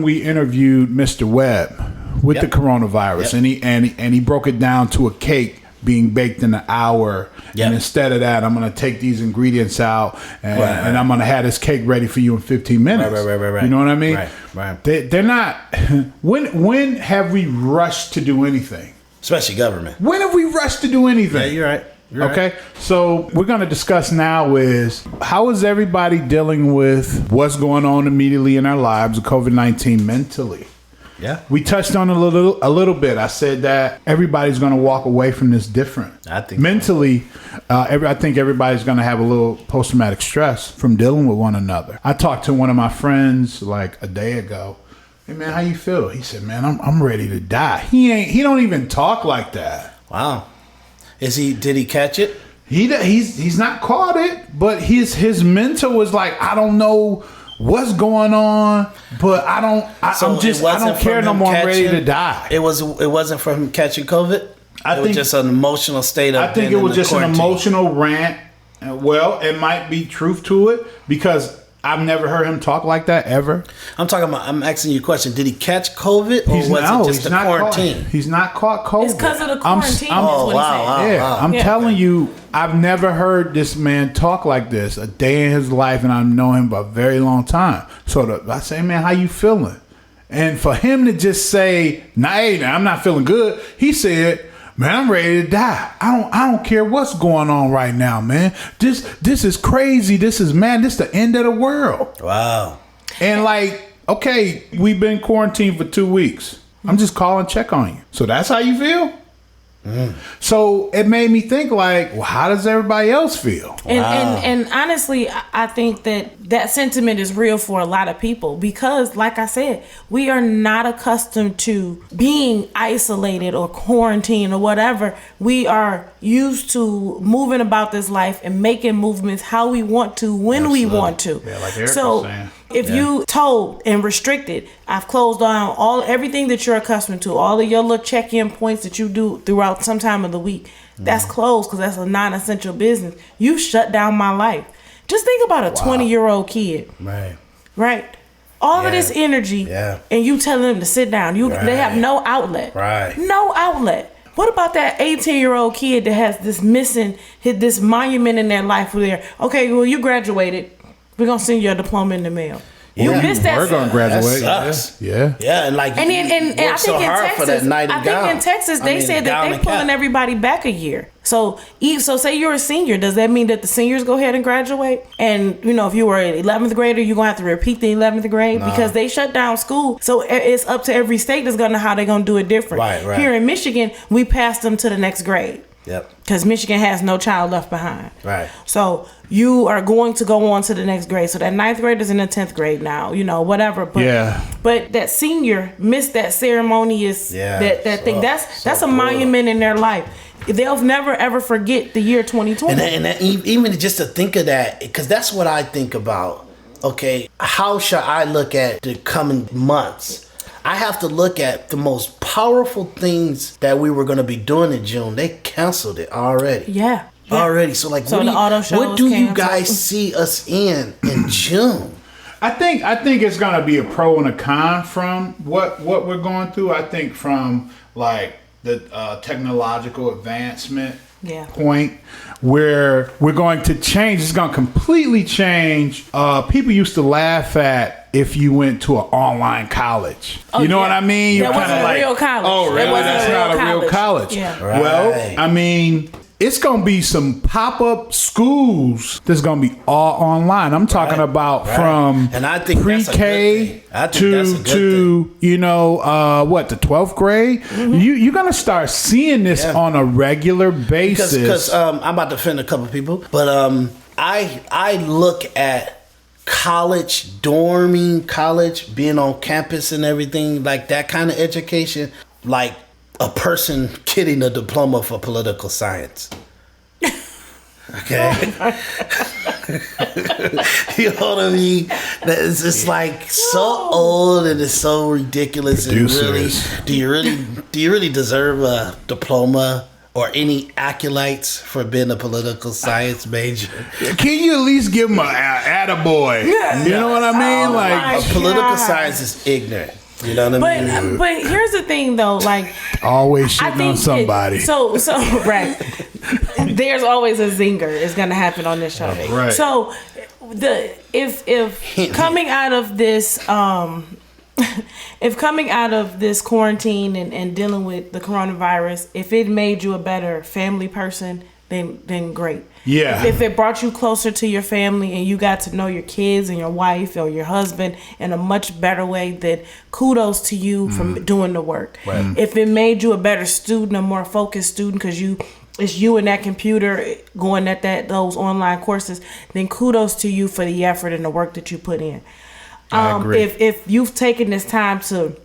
we interviewed Mr. Webb with the coronavirus, and he broke it down to a cake being baked in an hour. Yep. And instead of that, I'm going to take these ingredients out and I'm going to have this cake ready for you in 15 minutes. Right. You know what I mean? Right. They're not. When have we rushed to do anything? Especially government. When have we rushed to do anything? Yeah, you're right. Okay, so we're going to discuss now is how is everybody dealing with what's going on immediately in our lives with COVID-19 mentally? Yeah, we touched on a little bit. I said that everybody's going to walk away from this different. I think mentally, I think everybody's going to have a little post-traumatic stress from dealing with one another. I talked to one of my friends like a day ago. Hey man, how you feel? He said, man, I'm ready to die. He don't even talk like that. Wow. Did he catch it? He's not caught it, but his mental was like, I don't know what's going on, but I don't care no more. I'm ready to die. It wasn't from him catching COVID. It was just an emotional state of. I think it was just an emotional rant. Well, it might be truth to it because I've never heard him talk like that ever. I'm asking you a question. Did he catch COVID or was it just the quarantine? He's not caught COVID. It's because of the quarantine. I'm telling you, I've never heard this man talk like this a day in his life, and I've known him for a very long time. So I say, man, how you feeling? And for him to just say, nah, I'm not feeling good. He said, man, I'm ready to die. I don't care what's going on right now, man. This is crazy. This is the end of the world. Wow. And okay, we've been quarantined for 2 weeks. I'm just calling check on you. So that's how you feel? So it made me think well, how does everybody else feel? And honestly, I think that sentiment is real for a lot of people because, like I said, we are not accustomed to being isolated or quarantined or whatever. We are used to moving about this life and making movements how we want to, when we want to. Yeah, like Eric was saying. If you told and restricted, I've closed down everything that you're accustomed to, all of your little check-in points that you do throughout some time of the week, that's closed because that's a non-essential business. You shut down my life. Just think about a 20-year-old kid. Right. All of this energy, and you telling them to sit down. They have no outlet. No outlet. What about that 18-year-old kid that has this monument in their life where okay, well, you graduated. We're going to send you a diploma in the mail. You missed that. We're going to graduate. That sucks. Yeah. And I think in Texas, they said that they're pulling everybody back a year. So say you're a senior. Does that mean that the seniors go ahead and graduate? And, if you were an 11th grader, you're going to have to repeat the 11th grade because they shut down school. So it's up to every state that's going to know how they're going to do it different. Right. Here in Michigan, we passed them to the next grade. Yep. Because Michigan has no child left behind. Right. So you are going to go on to the next grade. So that 9th grade is in the 10th grade now, whatever. But that senior missed that ceremonious that thing. That's a monument in their life. They'll never ever forget the year 2020. And even just to think of that, because that's what I think about. Okay, how shall I look at the coming months? I have to look at the most powerful things that we were going to be doing in June. They canceled it already. Yeah. Already. So what do you guys see us in June? I think it's going to be a pro and a con from what we're going through. I think from the technological advancement point where we're going to change. It's going to completely change. People used to laugh at if you went to an online college. You know what I mean? That wasn't a real college. Oh, really? That's not a real college. Yeah. Right. Well, I mean, it's going to be some pop-up schools that's going to be all online. I'm talking about from and I think pre-K to the 12th grade. Mm-hmm. You're going to start seeing this on a regular basis. Because I'm about to offend a couple of people, but I look at college, dorming, being on campus and everything, like that kind of education, like a person getting a diploma for political science. Okay. You know what I mean? It's like so old and it's so ridiculous. And really, do you really deserve a diploma or any accolades for being a political science major? Can you at least give him an attaboy? Yeah. You know what I mean? Like political science is ignorant. You know what I mean? But here's the thing, though. Like, always shitting on somebody. So right. There's always a zinger is going to happen on this show. Right. So if coming out of this if coming out of this quarantine and dealing with the coronavirus, if it made you a better family person, then great. Yeah. If it brought you closer to your family and you got to know your kids and your wife or your husband in a much better way, then kudos to you for doing the work. Right. If it made you a better student, a more focused student, because it's you and that computer going at those online courses, then kudos to you for the effort and the work that you put in. I agree. If you've taken this time to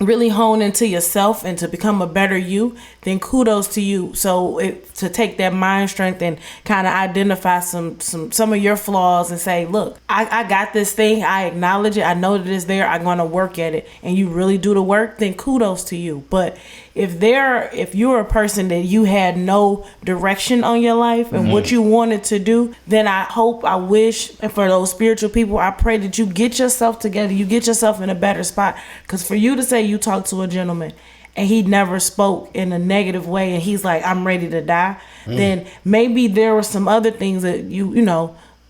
really hone into yourself and to become a better you, then kudos to you. So to take that mind strength and kind of identify some of your flaws and say, look, I got this thing. I acknowledge it. I know that it's there. I'm going to work at it. And you really do the work, then kudos to you. But if you're a person that you had no direction on your life and what you wanted to do, then I wish, and for those spiritual people, I pray that you get yourself together. You get yourself in a better spot. Because for you to say you talked to a gentleman and he never spoke in a negative way and he's like, I'm ready to die, then maybe there were some other things that you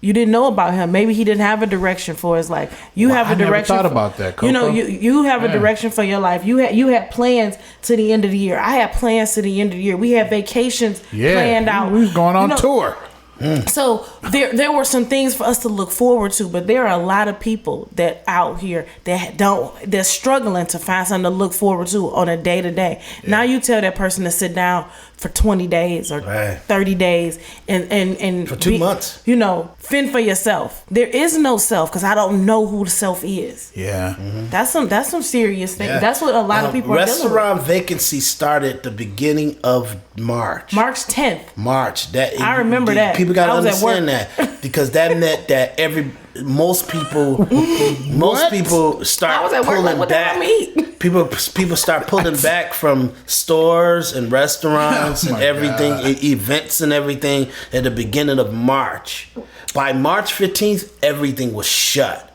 didn't know about him. Maybe he didn't have a direction for his life. You have a direction. I never thought about that, Coco. You have a direction for your life. You had plans to the end of the year. I had plans to the end of the year. We had vacations planned out. We was going on tour. So there were some things for us to look forward to, but there are a lot of people that out here they're struggling to find something to look forward to on a day to day. Now you tell that person to sit down for 20 days or 30 days and for 2 months. Fend for yourself. There is no self because I don't know who the self is. Yeah. That's some serious things. Yeah. That's what a lot of people are dealing with. Restaurant vacancy started the beginning of March. March 10th. March. I remember that. People got to understand that because that meant that most people start pulling back. People start pulling back from stores and restaurants and everything, events and everything at the beginning of March. By March 15th, everything was shut.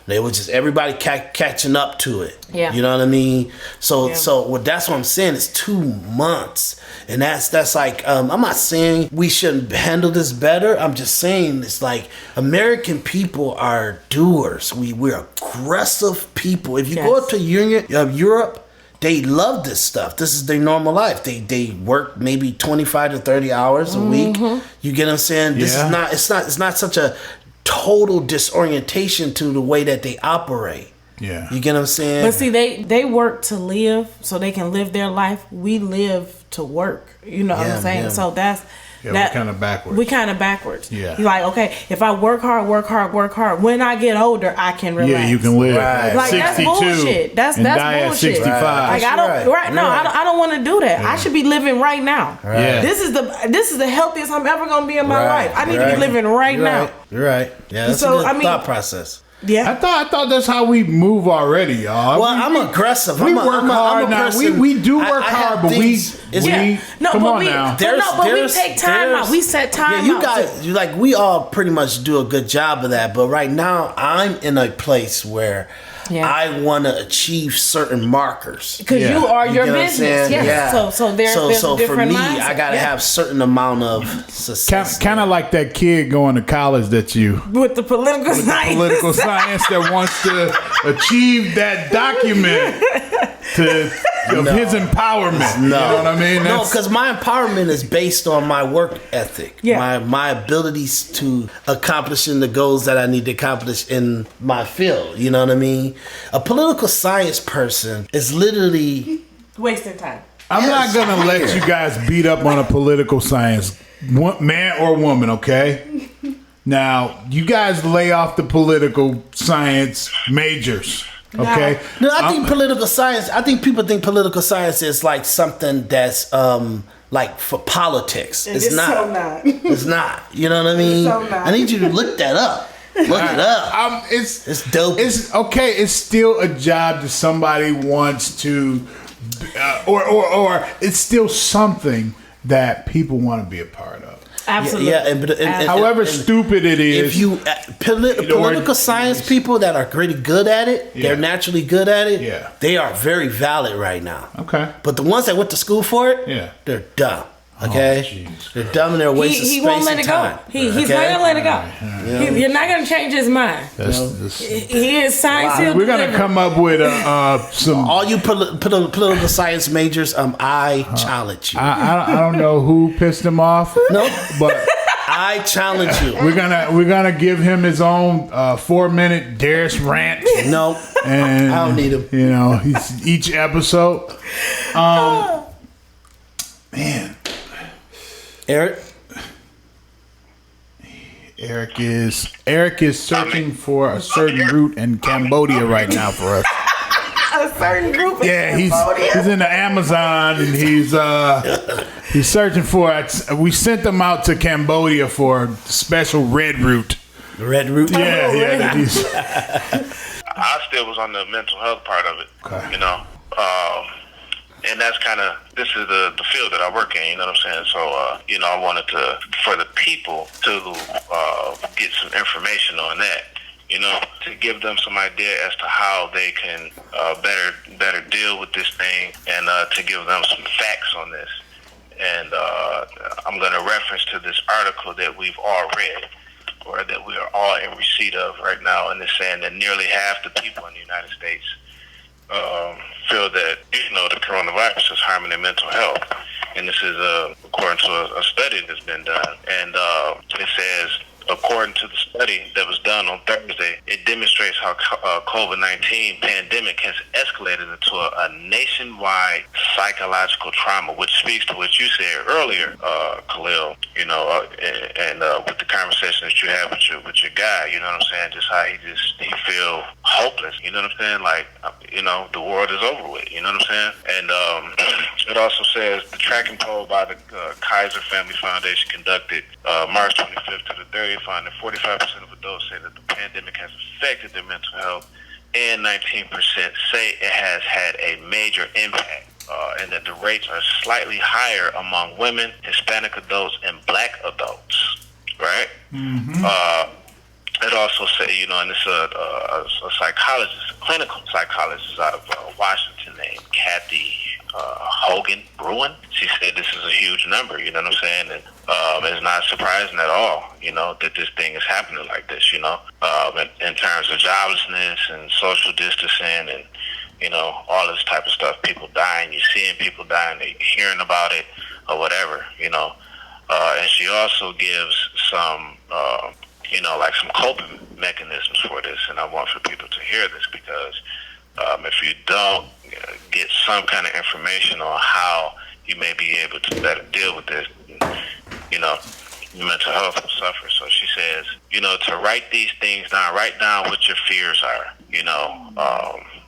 They was just everybody catching up to it. Yeah. You know what I mean? So that's what I'm saying. It's 2 months. And that's like, I'm not saying we shouldn't handle this better. I'm just saying it's like American people are doers. We're aggressive people. If you go up to Europe, they love this stuff. This is their normal life. They work maybe 25 to 30 hours a week. You get what I'm saying? This is it's not such a total disorientation to the way that they operate. Yeah. You get what I'm saying? But see, they work to live so they can live their life. We live to work. You know what I'm saying? Yeah. So that's we're kind of backwards. We kind of backwards. Yeah. You're like, okay, if I work hard. When I get older, I can relax. Yeah, you can live. Right. Like 62 that's bullshit. That's die bullshit. At 65. Like I don't. Right. No, I don't want to do that. I should be living right now. Right. Yeah. This is the healthiest I'm ever gonna be in my life. I need to be living right now. You're right. Yeah, that's a good thought process. Yeah, I thought that's how we move already, y'all. Well, I'm aggressive. We work hard now. We do work hard, but we come on now. But we take time out. We set time out. You guys, we all pretty much do a good job of that. But right now, I'm in a place where I want to achieve certain markers because you are your business. Yeah. So there's a different for me, mindset. I gotta have certain amount of success. Kind of like that kid going to college that you with the political science that wants to achieve that document of his empowerment. No. You know what I mean? No, because my empowerment is based on my work ethic. Yeah. My abilities to accomplishing the goals that I need to accomplish in my field. You know what I mean? A political science person is literally wasting time. I'm not going to let you guys beat up on a political science man or woman, okay? Now, you guys lay off the political science majors. Okay. No, I think political science. I think people think political science is like something that's like for politics. It's not. So not. It's not. You know what I mean? So not. I need you to look that up. Look it up. It's dope. It's okay. It's still a job that somebody wants to, or it's still something that people want to be a part of. Absolutely. Yeah, and however stupid it is, if you political science people that are really good at it, they're naturally good at it. Yeah. They are very valid right now. Okay. But the ones that went to school for it, they're dumb. Okay, they're dumb and they're wasting space won't let and it time. go. He's not gonna let it go. You're not gonna change his mind. He is science. We're gonna come up with some. All you political science majors, I challenge you. I don't know who pissed him off. No, but I challenge you. We're gonna give him his own 4-minute Darius rant. No, and I don't need him. You know, he's each episode. Man. Eric is searching for a certain route in Cambodia right now for us. A certain group. Yeah, he's in the Amazon and he's searching for it. We sent them out to Cambodia for a special red route. The red route. Yeah. I still was on the mental health part of it. Okay. You know. And that's kind of, this is the field that I work in, you know what I'm saying? So, I wanted for the people to get some information on that, to give them some idea as to how they can better deal with this thing and to give them some facts on this. And I'm going to reference to this article that we've all read or that we are all in receipt of right now, and it's saying that nearly half the people in the United States feel that the coronavirus is harming their mental health, and this is according to a study that's been done. And it says, according to the study that was done on Thursday, it demonstrates how COVID-19 pandemic has escalated into a nationwide psychological trauma, which speaks to what you said earlier, Khalil. And with the conversation that you had with your guy, you know what I'm saying? Just how he feel hopeless. You know what I'm saying? Like, the world is over with. You know what I'm saying? And it also says the tracking poll by the Kaiser Family Foundation conducted March 25th to the 30th found that 45% of adults say that the pandemic has affected their mental health, and 19% say it has had a major impact. And that the rates are slightly higher among women, Hispanic adults, and Black adults, right? Mm-hmm. It also says, and it's a psychologist, a clinical psychologist out of Washington named Kathy Hogan Bruin. She said this is a huge number, you know what I'm saying? And it's not surprising at all, that this thing is happening like this, in terms of joblessness and social distancing and, all this type of stuff. People dying, you're seeing people dying, you're hearing about it or whatever, and she also gives some, like some coping mechanisms for this. And I want for people to hear this because if you don't get some kind of information on how you may be able to better deal with this, your mental health will suffer. So she says, to write these things down, write down what your fears are,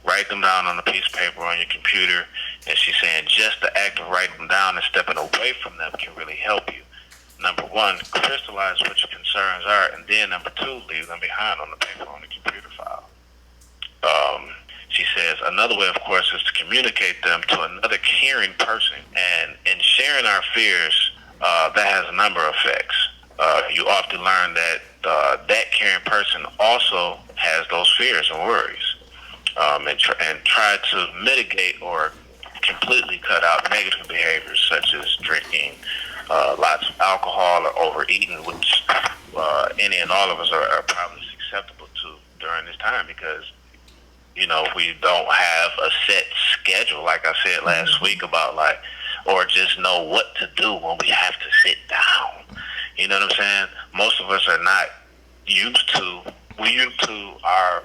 write them down on a piece of paper on your computer. And she's saying just the act of writing them down and stepping away from them can really help you. Number one, crystallize what your concerns are, and then number two, leave them behind on the paper on the computer file. She says another way, of course, is to communicate them to another caring person. And in sharing our fears, that has a number of effects. You often learn that that caring person also has those fears and worries, and try to mitigate or completely cut out negative behaviors such as drinking lots of alcohol or overeating, which any and all of us are probably susceptible to during this time because, we don't have a set schedule, like I said last week, about or just know what to do when we have to sit down. You know what I'm saying? Most of us are not used to our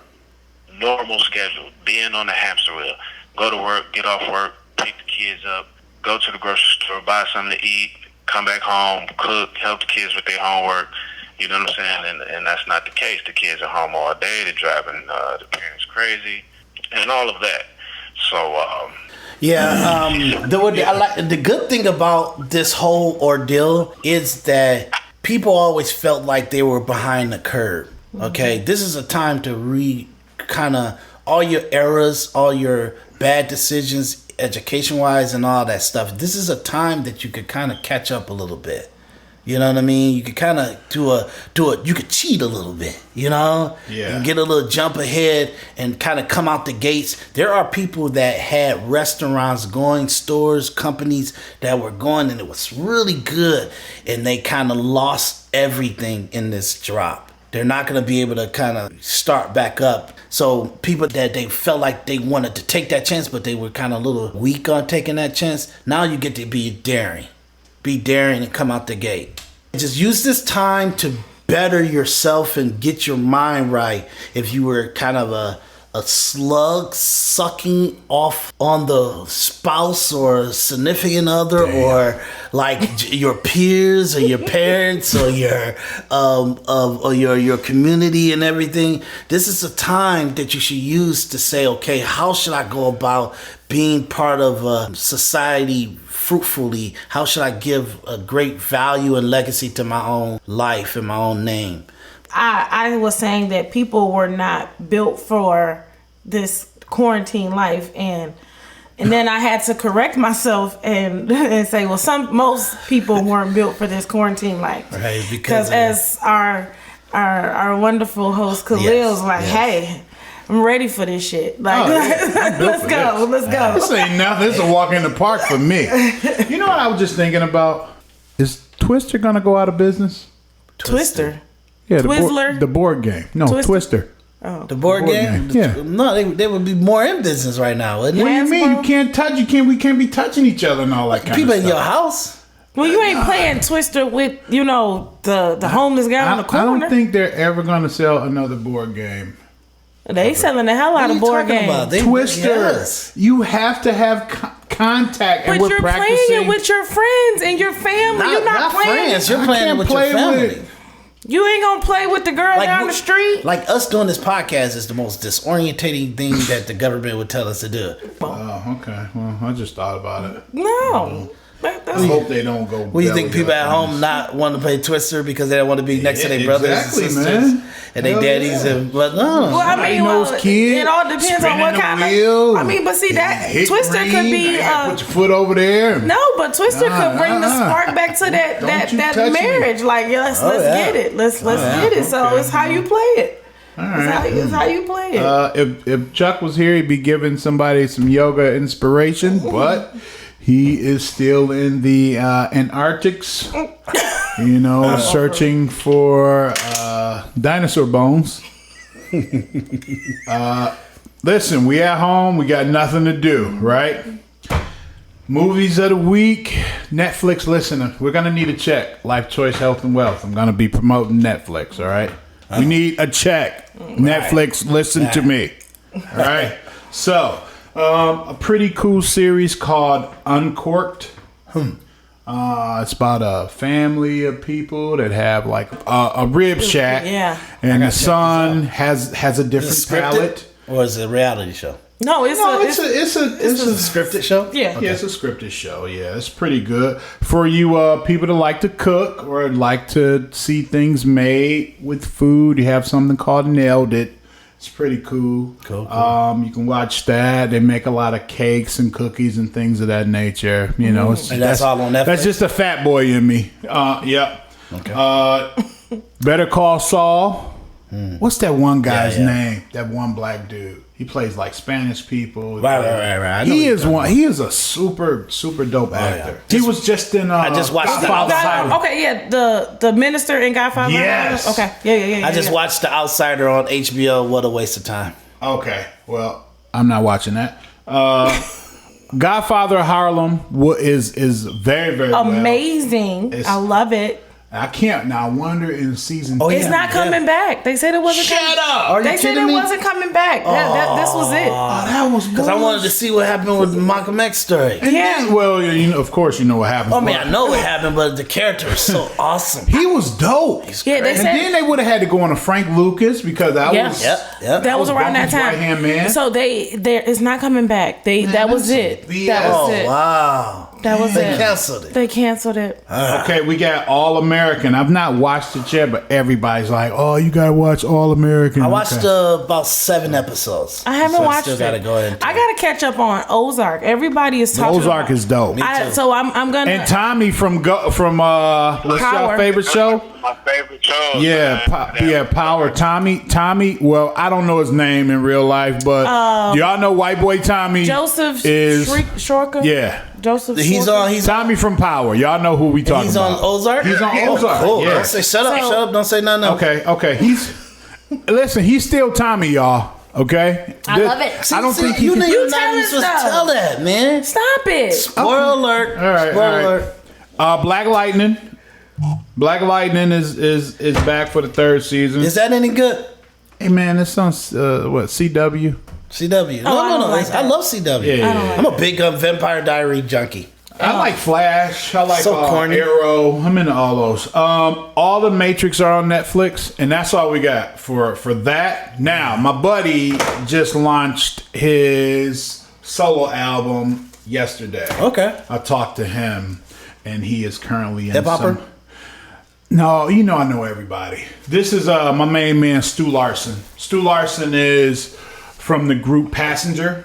normal schedule, being on the hamster wheel, go to work, get off work, pick the kids up, go to the grocery store, buy something to eat, come back home, cook, help the kids with their homework. You know what I'm saying? And that's not the case. The kids are home all day. They're driving the parents crazy. and all of that. So the good thing about this whole ordeal is that people always felt like they were behind the curve. Okay, this is a time to kind of all your errors, all your bad decisions, education wise, and all that stuff. This is a time that you could kind of catch up a little bit. You know what I mean? You could kind of you could cheat a little bit, you know? Yeah. And get a little jump ahead and kind of come out the gates. There are people that had restaurants going, stores, companies that were going, and it was really good. And they kind of lost everything in this drop. They're not going to be able to kind of start back up. So people that they felt like they wanted to take that chance, but they were kind of a little weak on taking that chance. Now you get to be daring. Be daring and come out the gate. Just use this time to better yourself and get your mind right. If you were kind of a slug sucking off on the spouse or significant other, or like your peers or your parents or your community and everything, this is a time that you should use to say, okay, how should I go about being part of society fruitfully? How should I give a great value and legacy to my own life and my own name? I was saying that people were not built for this quarantine life, and then I had to correct myself and say, well, most people weren't built for this quarantine life, right? Because as our wonderful host Khalil's hey, I'm ready for this shit. Like, let's go. This ain't nothing. This is a walk in the park for me. You know what I was just thinking about? Is Twister gonna go out of business? Twister. Yeah, Twizzler? the board game. No, Twister. Oh. The board game? Yeah. No, they would be more in business right now, wouldn't What they? do you mean? We can't be touching each other and all that kind People of stuff. in your house? Well, you ain't playing Twister with, the homeless guy on the corner. I don't think they're ever gonna sell another board game. They selling the hell out of board games. Twister. Yes. You have to have contact, and But we're you're practicing. playing it with your friends and your family. You're not playing friends. it. You're playing it with your family. You ain't gonna play with the girl down the street. Like us doing this podcast is the most disorientating thing that the government would tell us to do. Oh, okay. Well, I just thought about it. No. I hope they don't go. Well, you think people at home not want to play Twister because they don't want to be next to their brothers and sisters and their daddies? But no. Well, I mean, those kids, it all depends on what kind of. I mean, but see that Twister could be. Put your foot over there. No, but Twister could bring the spark back to that marriage. Like, let's get it. Let's get it. So it's how you play it. All right. It's how you play it. If Chuck was here, he'd be giving somebody some yoga inspiration, but he is still in the Antarctics, searching for dinosaur bones. Listen, we at home. We got nothing to do, right? Movies of the week. Netflix listener. We're going to need a check. Life Choice Health and Wealth. I'm going to be promoting Netflix, all right? We need a check. Netflix, listen to me. All right? So, a pretty cool series called Uncorked. It's about a family of people that have like a rib shack. Yeah. And the son has a different palate. Or is it a reality show? No, it's a scripted show. Yeah. Okay. Yeah, it's a scripted show. Yeah, it's pretty good for you people that like to cook or like to see things made with food. You have something called Nailed It. It's pretty cool. Cool. You can watch that. They make a lot of cakes and cookies and things of that nature. You know, and that's all on Netflix. That's just a fat boy in me. Yep. Okay. Better Call Saul. What's that one guy's name? That one black dude. He plays like Spanish people. Right. He is a super dope actor. He was just in. I just watched The Outsider. Okay, yeah, the minister in Godfather. Yes. Okay, yeah. I just watched The Outsider on HBO. What a waste of time. Okay, well, I'm not watching that. Godfather Harlem is very, very amazing. Well. I love it. I can't. Now I wonder in season. It's not coming back. They said it wasn't. Shut up! Are you They said kidding it me? wasn't coming back. This was it. Oh, that was Because I wanted to see what happened with the Malcolm X story. Yeah. Well, of course, you know what happened. I mean, I know what happened, but the character is so awesome. He was dope. Yeah, they And said. then they would have had to go on to Frank Lucas because that Yeah. was. Yep. That was around that Bumpy's time. right-hand man. So it's not coming back. That was it. BS. That was Oh, it. wow. That was They it. canceled it. They canceled it. Okay, we got All American. I've not watched it yet, but everybody's like, "Oh, you gotta watch All American." I watched Okay. about 7 episodes. I haven't so watched still it. gotta go ahead. I gotta catch up on Ozark. Everybody is talking. Ozark about is dope. Me too. So I'm gonna. And Tommy from what's your Power. favorite show? My favorite show. Yeah, Power. Tommy. Well, I don't know his name in real life, but y'all know White Boy Tommy. Joseph is Shorka. yeah. Joseph. He's Shorka? on. He's Tommy from Power. Y'all know who we talking He's about. on Ozark. He's on Ozark. Cool. Yeah. Don't say shut up. So- Shut up. Don't say nothing else. Okay. Listen. He's still Tommy, y'all. Okay. I love it. I don't think you he. niggas You not tell even us supposed to though. tell that, man. Stop it. Spoiler alert. All right. Spoiler alert. Black Lightning. Black Lightning is back for the 3rd season. Is that any good? Hey man, it's on what CW? CW. I No. don't like I that. love CW. Yeah. I'm a big Vampire Diary junkie. I like Flash. I like So corny. Arrow. I'm into all those. All the Matrix are on Netflix, and that's all we got for that. Now, my buddy just launched his solo album yesterday. Okay. I talked to him, and he is currently in Hip hopper? No, I know everybody. This is my main man, Stu Larson. Stu Larson is from the group Passenger.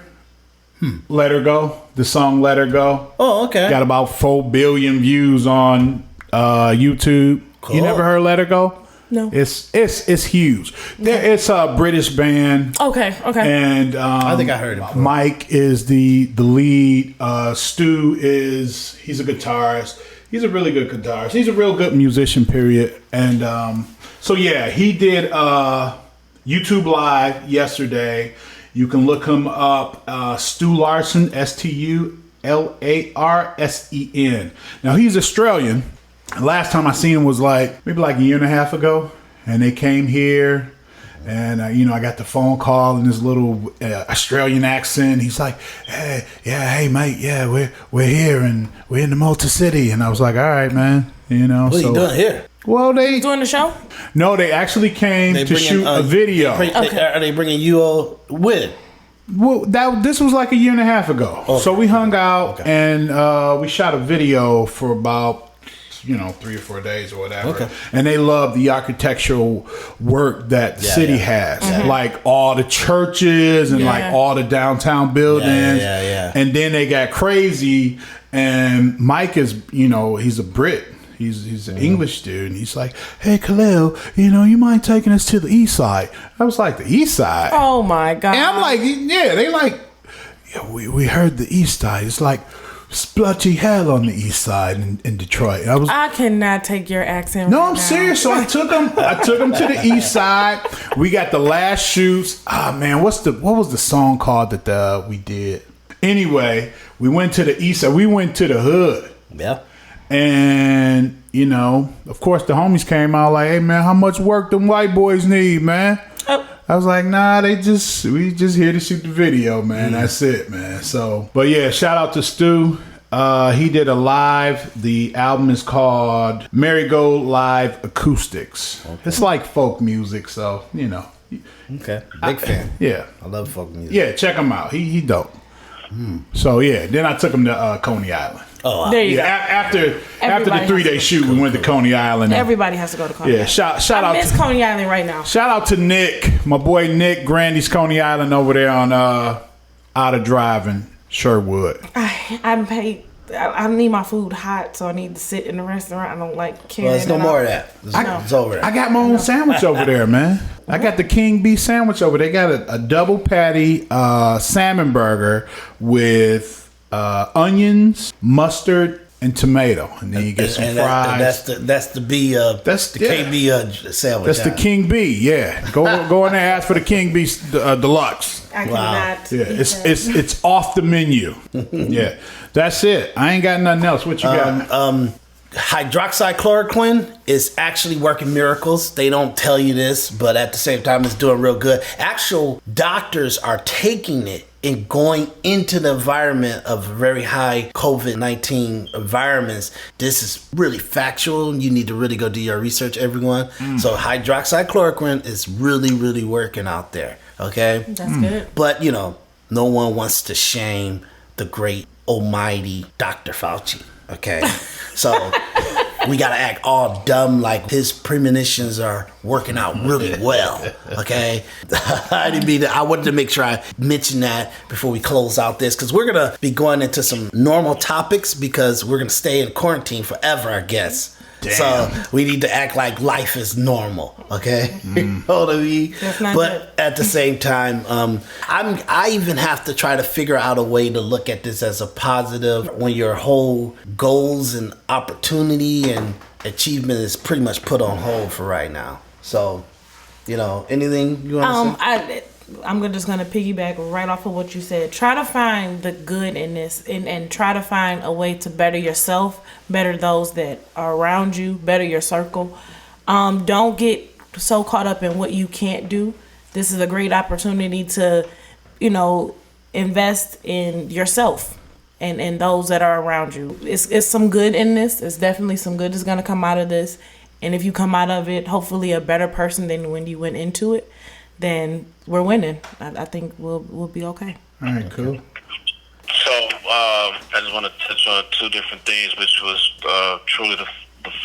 Let Her Go. The song Let Her Go. Oh, okay. Got about 4 billion views on YouTube. Cool. You never heard Let Her Go? No. It's huge. It's a British band. Okay. And I think I heard it before. Mike is the lead. Stu he's a guitarist. He's a really good guitarist. He's a real good musician, period. And so yeah, he did YouTube Live yesterday. You can look him up, Stu Larson, StuLarsen. Now he's Australian. Last time I seen him was maybe a year and a half ago, and they came here. And I got the phone call in this little Australian accent. He's like, "Hey, mate, yeah, we're here and we're in the Motor City." And I was like, "All right, man, What are you doing here? Well, they Doing the show? no, they actually came to shoot a video. Are they bringing you all with? Well, this was a year and a half ago. Okay. So we hung out and we shot a video for about 3 or 4 days or whatever. Okay. And they love the architectural work that the city has. Like all the churches and all the downtown buildings. Yeah. And then they got crazy, and Mike is, he's a Brit. He's an English dude, and he's like, "Hey, Khalil, you mind taking us to the east side?" I was like, "The east side?" Oh my god. And I'm like, "Yeah." They like, "Yeah, we heard the east side. It's like splutchy hell on the east side in Detroit." I cannot take your accent. No, right I'm now. serious. So I took him to the east side. We got the last shoots. Man, what was the song called that we did? Anyway, we went to the east side. We went to the hood. Yeah. And, of course, the homies came out like, "Hey, man, how much work them white boys need, man?" Oh. I was like, "Nah, we just here to shoot the video, man. That's it, man." So, but yeah, shout out to Stu. He did a live. The album is called Marigold Live Acoustics. Okay. It's like folk music, so, Okay. Big fan. Yeah. I love folk music. Yeah, check him out. He dope. So, yeah, then I took him to Coney Island. Oh, wow. There you Yeah, go. after the Everybody 3-day shoot, we went to Coney Island. Everybody has to go to Coney Yeah, Island. shout I out miss to, Coney Island right now. shout out to Nick, my boy Nick, Grandy's Coney Island over there on Out of Driving, Sherwood. I'm paid. I need my food hot, so I need to sit in the restaurant. I don't like carrying Well, there's no it more out. of that. It's over. I got my own sandwich over there, man. I got the King Bee sandwich over there. They got a double patty salmon burger with onions, mustard, and tomato, and then you get some fries. That's the B. That's the KB sandwich. That's the King Bee. Yeah, go in there and ask for the King Bee deluxe. I Wow. cannot. Yeah, eat that. it's off the menu. Yeah, that's it. I ain't got nothing else. What you got? hydroxychloroquine is actually working miracles. They don't tell you this, but at the same time, it's doing real good. Actual doctors are taking it and going into the environment of very high COVID-19 environments. This is really factual. You need to really go do your research, everyone. So hydroxychloroquine is really, really working out there. Okay? That's good. But, no one wants to shame the great almighty Dr. Fauci. Okay? So we got to act all dumb like his premonitions are working out really well. Okay? I didn't mean that. I wanted to make sure I mentioned that before we close out this, because we're going to be going into some normal topics because we're going to stay in quarantine forever, I guess. Damn. So we need to act like life is normal, okay? You know what I mean? But good. At the same time, I even have to try to figure out a way to look at this as a positive when your whole goals and opportunity and achievement is pretty much put on hold for right now. So, anything you want to say? I'm just going to piggyback right off of what you said. Try to find the good in this and try to find a way to better yourself, better those that are around you, better your circle. Don't get so caught up in what you can't do. This is a great opportunity to, invest in yourself and those that are around you. It's some good in this. It's definitely some good that's going to come out of this. And if you come out of it, hopefully a better person than when you went into it, then we're winning. I think we'll be okay. All right, cool. So I just want to touch on two different things, which was truly the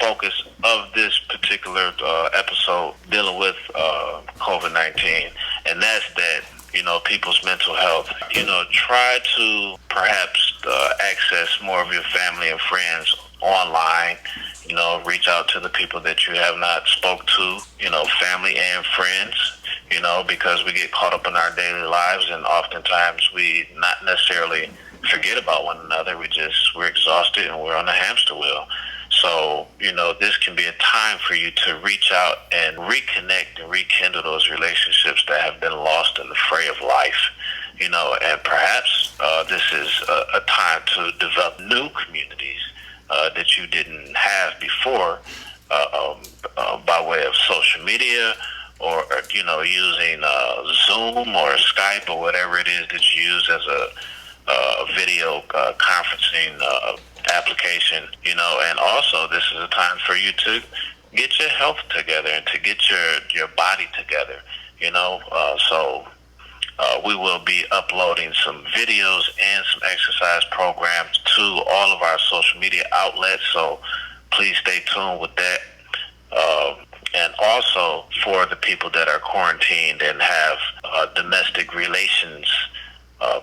focus of this particular episode dealing with COVID-19, and that's that, people's mental health. Try to perhaps access more of your family and friends online. Reach out to the people that you have not spoke to, family and friends, because we get caught up in our daily lives, and oftentimes we not necessarily forget about one another. We're exhausted and we're on the hamster wheel. So, this can be a time for you to reach out and reconnect and rekindle those relationships that have been lost in the fray of life, and perhaps this is a time to develop new communities that you didn't have before by way of social media or, using Zoom or Skype or whatever it is that you use as a video conferencing application, and also this is a time for you to get your health together and to get your body together, so we will be uploading some videos and some exercise programs to all of our social media outlets, so please stay tuned with that. And also for the people that are quarantined and have domestic relations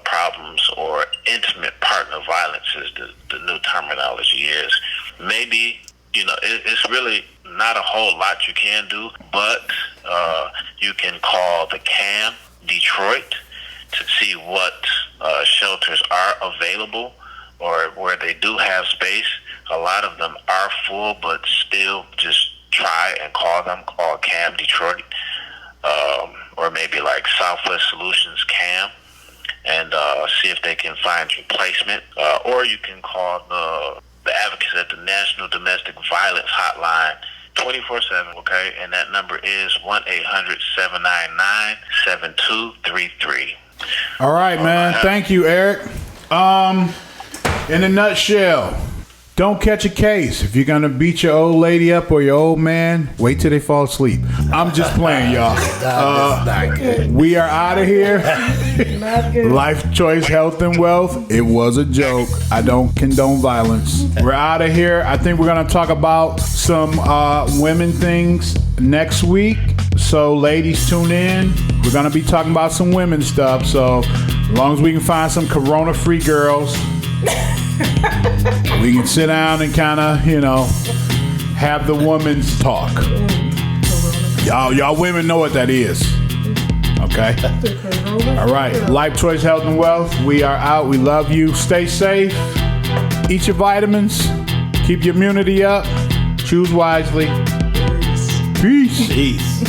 problems or intimate partner violence is the new terminology is. Maybe, it's really not a whole lot you can do, but you can call the CAM Detroit to see what shelters are available or where they do have space. A lot of them are full, but still just try and call CAM Detroit, or maybe like Southwest Solutions CAM, and see if they can find you placement. Or you can call the advocates at the National Domestic Violence Hotline 24/7, okay? And that number is 1-800-799-7233. All right, man. Thank you, Eric. In a nutshell, don't catch a case. If you're going to beat your old lady up or your old man, wait till they fall asleep. I'm just playing, y'all. We are out of here. Life Choice Health and Wealth. It was a joke. I don't condone violence. We're out of here. I think we're going to talk about some women things next week. So ladies, tune in. We're going to be talking about some women stuff. So as long as we can find some corona-free girls, we can sit down and kind of, have the women's talk. Y'all women know what that is. Okay? All right. Life Choice Health and Wealth. We are out. We love you. Stay safe. Eat your vitamins. Keep your immunity up. Choose wisely. Peace. Peace.